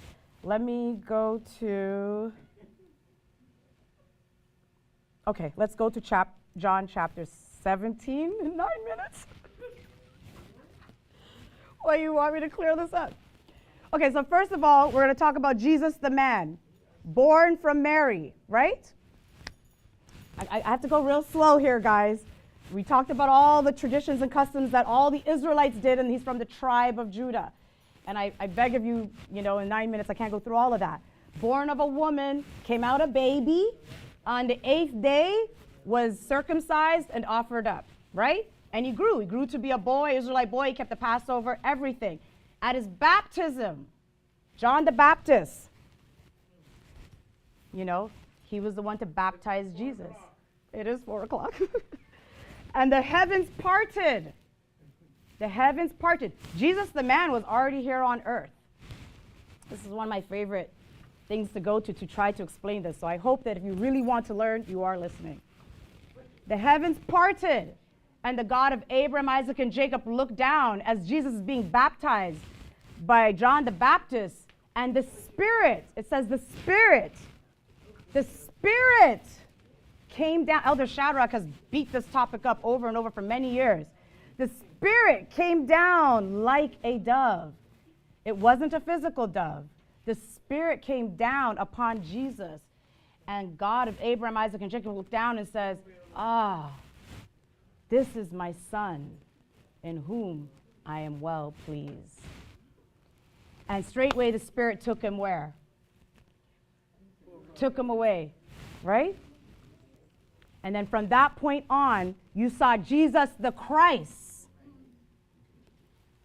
Let me go to, okay, let's go to John chapter 17 in 9 minutes. Why you want me to clear this up? Okay, so first of all, we're going to talk about Jesus the man, born from Mary, right? I have to go real slow here, guys. We talked about all the traditions and customs that all the Israelites did, and he's from the tribe of Judah. And I beg of you, in 9 minutes, I can't go through all of that. Born of a woman, came out a baby, on the 8th day was circumcised and offered up, right? And he grew to be a boy, Israelite boy, he kept the Passover, everything. At his baptism, John the Baptist, he was the one to baptize Jesus. It is 4 o'clock. And the heavens parted. The heavens parted. Jesus the man was already here on earth. This is one of my favorite things to go to try to explain this. So I hope that if you really want to learn, you are listening. The heavens parted, and the God of Abraham, Isaac, and Jacob looked down as Jesus is being baptized by John the Baptist. And the Spirit, it says the Spirit came down. Elder Shadrach has beat this topic up over and over for many years. The Spirit came down like a dove. It wasn't a physical dove. The Spirit came down upon Jesus. And God of Abraham, Isaac, and Jacob looked down and says, this is my Son, in whom I am well pleased. And straightway the Spirit took him where? Took him away, right? And then from that point on, you saw Jesus the Christ,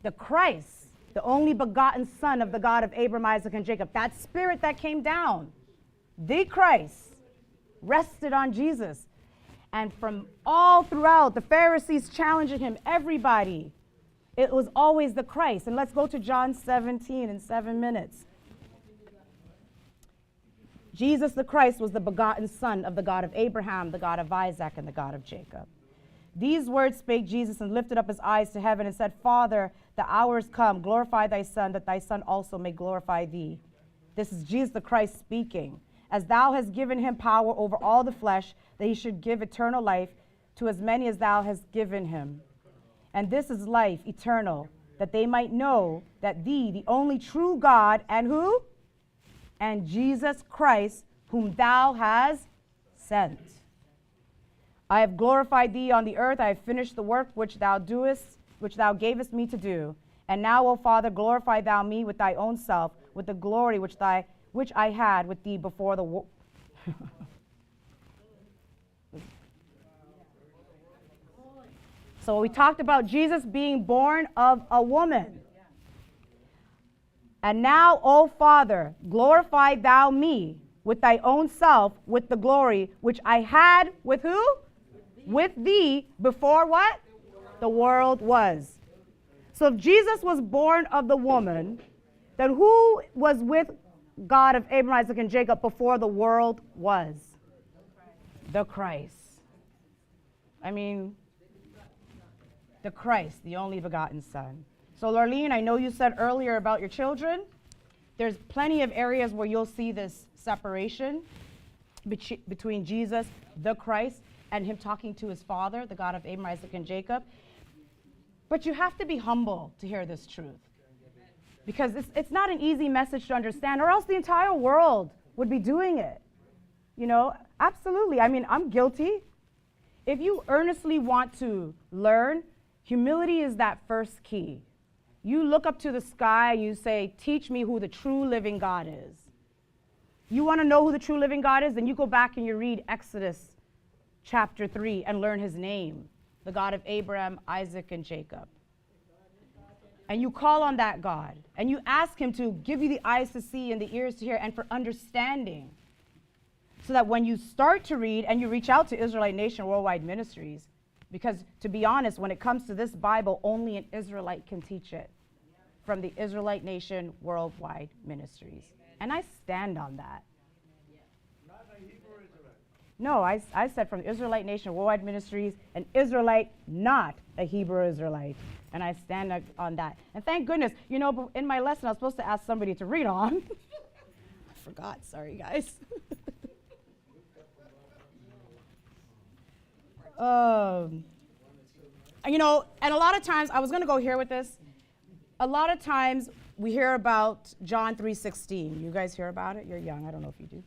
the only begotten Son of the God of Abraham, Isaac, and Jacob. That Spirit that came down, the Christ, rested on Jesus. And from all throughout, the Pharisees challenging him, everybody, it was always the Christ. And let's go to John 17 in 7 minutes. Jesus the Christ was the begotten Son of the God of Abraham, the God of Isaac, and the God of Jacob. These words spake Jesus and lifted up his eyes to heaven and said, Father, the hour is come. Glorify thy Son, that thy Son also may glorify thee. This is Jesus the Christ speaking. As thou hast given him power over all the flesh, that he should give eternal life to as many as thou hast given him. And this is life eternal, that they might know that thee, the only true God, and who? And Jesus Christ, whom thou hast sent. I have glorified thee on the earth. I have finished the work which thou gavest me to do. And now, O Father, glorify thou me with thy own self, with the glory which I had with thee before the world. So we talked about Jesus being born of a woman. And now, O Father, glorify thou me with thy own self, with the glory which I had with who? With thee before what? The world was. So if Jesus was born of the woman, then who was with God of Abraham, Isaac, and Jacob before the world was? The Christ. The Christ, the only begotten Son. So, Lorleen, I know you said earlier about your children. There's plenty of areas where you'll see this separation between Jesus, the Christ, and him talking to his Father, the God of Abraham, Isaac, and Jacob. But you have to be humble to hear this truth. Because it's not an easy message to understand, or else the entire world would be doing it. Absolutely. I'm guilty. If you earnestly want to learn, humility is that first key. You look up to the sky and you say, teach me who the true living God is. You want to know who the true living God is? Then you go back and you read Exodus chapter 3 and learn his name, the God of Abraham, Isaac, and Jacob. And you call on that God, and you ask him to give you the eyes to see and the ears to hear and for understanding, so that when you start to read and you reach out to Israelite Nation Worldwide Ministries, because to be honest, when it comes to this Bible, only an Israelite can teach it, from the Israelite Nation Worldwide Ministries. And I stand on that. No, I said from the Israelite Nation Worldwide Ministries, an Israelite, not a Hebrew Israelite. And I stand on that. And thank goodness, in my lesson, I was supposed to ask somebody to read on. I forgot, sorry guys. And a lot of times, I was going to go here with this. A lot of times, we hear about John 3:16. You guys hear about it? You're young. I don't know if you do.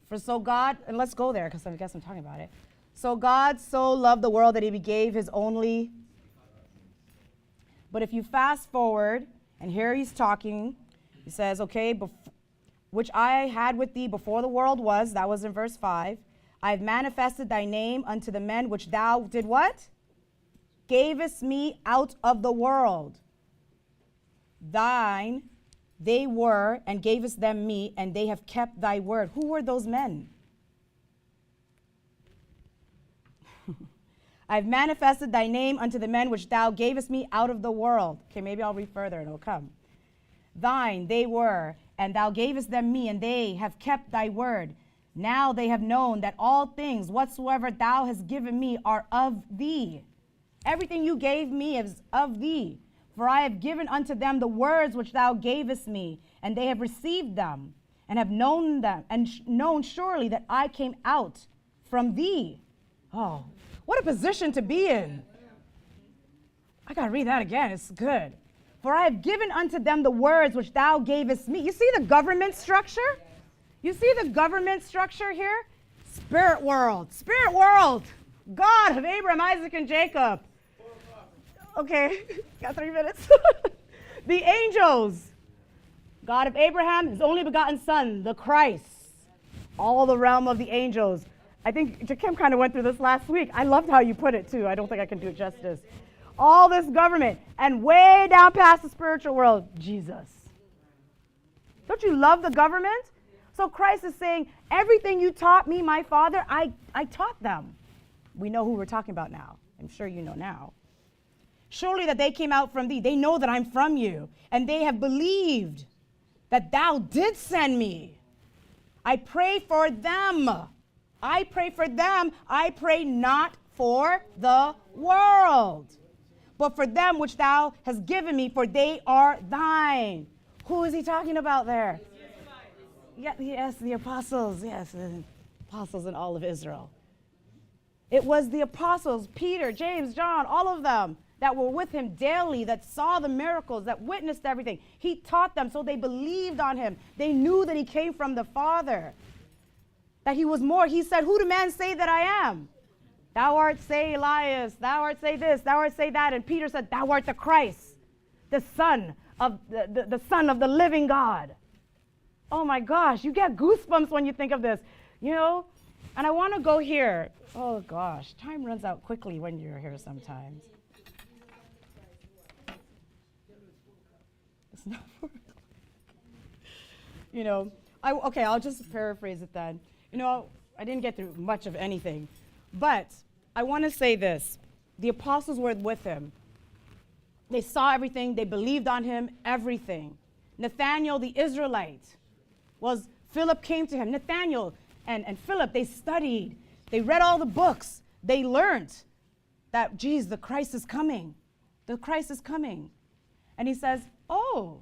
For so God, and let's go there because I guess I'm talking about it. So God so loved the world that he gave his only. But if you fast forward, and here he's talking, he says, okay, which I had with thee before the world was, that was in verse 5. I have manifested thy name unto the men which thou did what? Gavest me out of the world. Thine they were, and gavest them me, and they have kept thy word. Who were those men? I have manifested thy name unto the men which thou gavest me out of the world. Okay, maybe I'll read further and it'll come. thine they were, and thou gavest them me, and they have kept thy word. Now they have known that all things whatsoever thou hast given me are of thee. Everything you gave me is of thee. For I have given unto them the words which thou gavest me, and they have received them, and have known them, and known surely that I came out from thee. Oh, what a position to be in. I got to read that again. It's good. For I have given unto them the words which thou gavest me. You see the government structure? You see the government structure here? Spirit world. Spirit world. God of Abraham, Isaac, and Jacob. Okay, got 3 minutes. The angels. God of Abraham, his only begotten son, the Christ. All the realm of the angels. I think Jakim kind of went through this last week. I loved how you put it, too. I don't think I can do it justice. All this government, and way down past the spiritual world, Jesus. Don't you love the government? So Christ is saying, everything you taught me, my Father, I taught them. We know who we're talking about now. I'm sure you know now. Surely that they came out from thee. They know that I'm from you, and they have believed that thou did send me. I pray for them. I pray for them. I pray not for the world, but for them which thou hast given me, for they are thine. Who is he talking about there? Yeah, yes, the apostles. Yes, the apostles in all of Israel. It was the apostles, Peter, James, John, all of them that were with him daily, that saw the miracles, that witnessed everything. He taught them, so they believed on him. They knew that he came from the Father, that he was more. He said, who do men say that I am? Thou art say Elias, thou art say this, thou art say that. And Peter said, thou art the Christ, the Son of the Son of the living God. Oh my gosh, you get goosebumps when you think of this, you know? And I want to go here. Oh gosh, time runs out quickly when you're here sometimes. It's not for, you know, okay, I'll just paraphrase it then. You know, I didn't get through much of anything, but I want to say this. The apostles were with him. They saw everything. They believed on him, everything. Nathanael, the Israelite, Philip came to him. Nathanael and Philip, they studied. They read all the books. They learned that, geez, the Christ is coming. The Christ is coming. And he says, oh.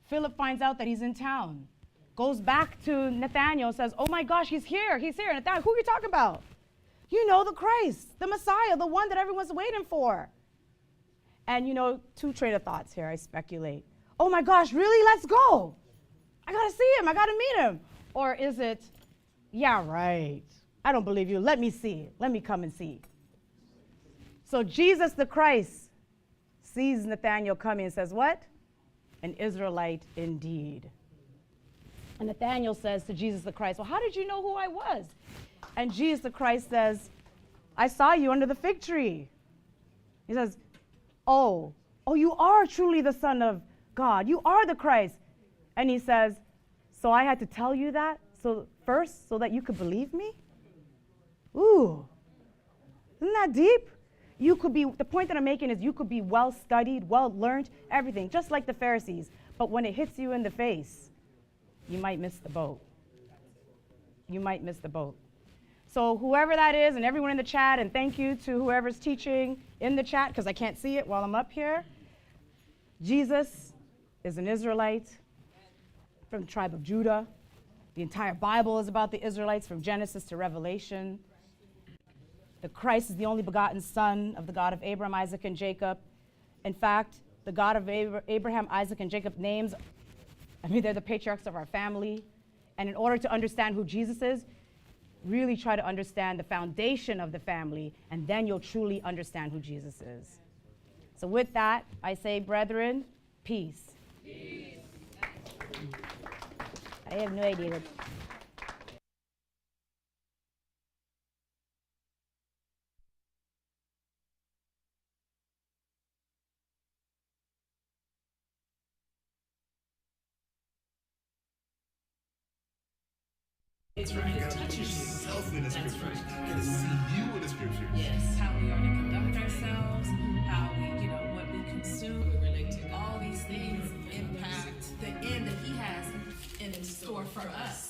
Philip finds out that he's in town. Goes back to Nathanael, says, oh my gosh, he's here. He's here. Nathanael, who are you talking about? You know, the Christ, the Messiah, the one that everyone's waiting for. And, you know, 2 train of thoughts here, I speculate. Oh my gosh, really? Let's go. I got to see him. I got to meet him. Or is it, yeah, right. I don't believe you. Let me see. Let me come and see. So Jesus the Christ sees Nathanael coming and says, what? An Israelite indeed. And Nathanael says to Jesus the Christ, well, how did you know who I was? And Jesus the Christ says, I saw you under the fig tree. He says, oh, you are truly the Son of God. You are the Christ. And he says, so I had to tell you that first so that you could believe me? Ooh, isn't that deep? You could be, the point that I'm making is you could be well studied, well learned, everything, just like the Pharisees. But when it hits you in the face, you might miss the boat. You might miss the boat. So whoever that is, and everyone in the chat, and thank you to whoever's teaching in the chat, because I can't see it while I'm up here. Jesus is an Israelite from the tribe of Judah. The entire Bible is about the Israelites from Genesis to Revelation. The Christ is the only begotten Son of the God of Abraham, Isaac, and Jacob. In fact, the God of Abraham, Isaac, and Jacob names, they're the patriarchs of our family. And in order to understand who Jesus is, really try to understand the foundation of the family, and then you'll truly understand who Jesus is. So with that, I say, brethren, peace. Peace. I have no idea. It's right. You gotta put yourself in the scriptures. You gotta see you in the scriptures. Yes, how we are to conduct ourselves, how we, what we consume, we relate to all these things impact for us.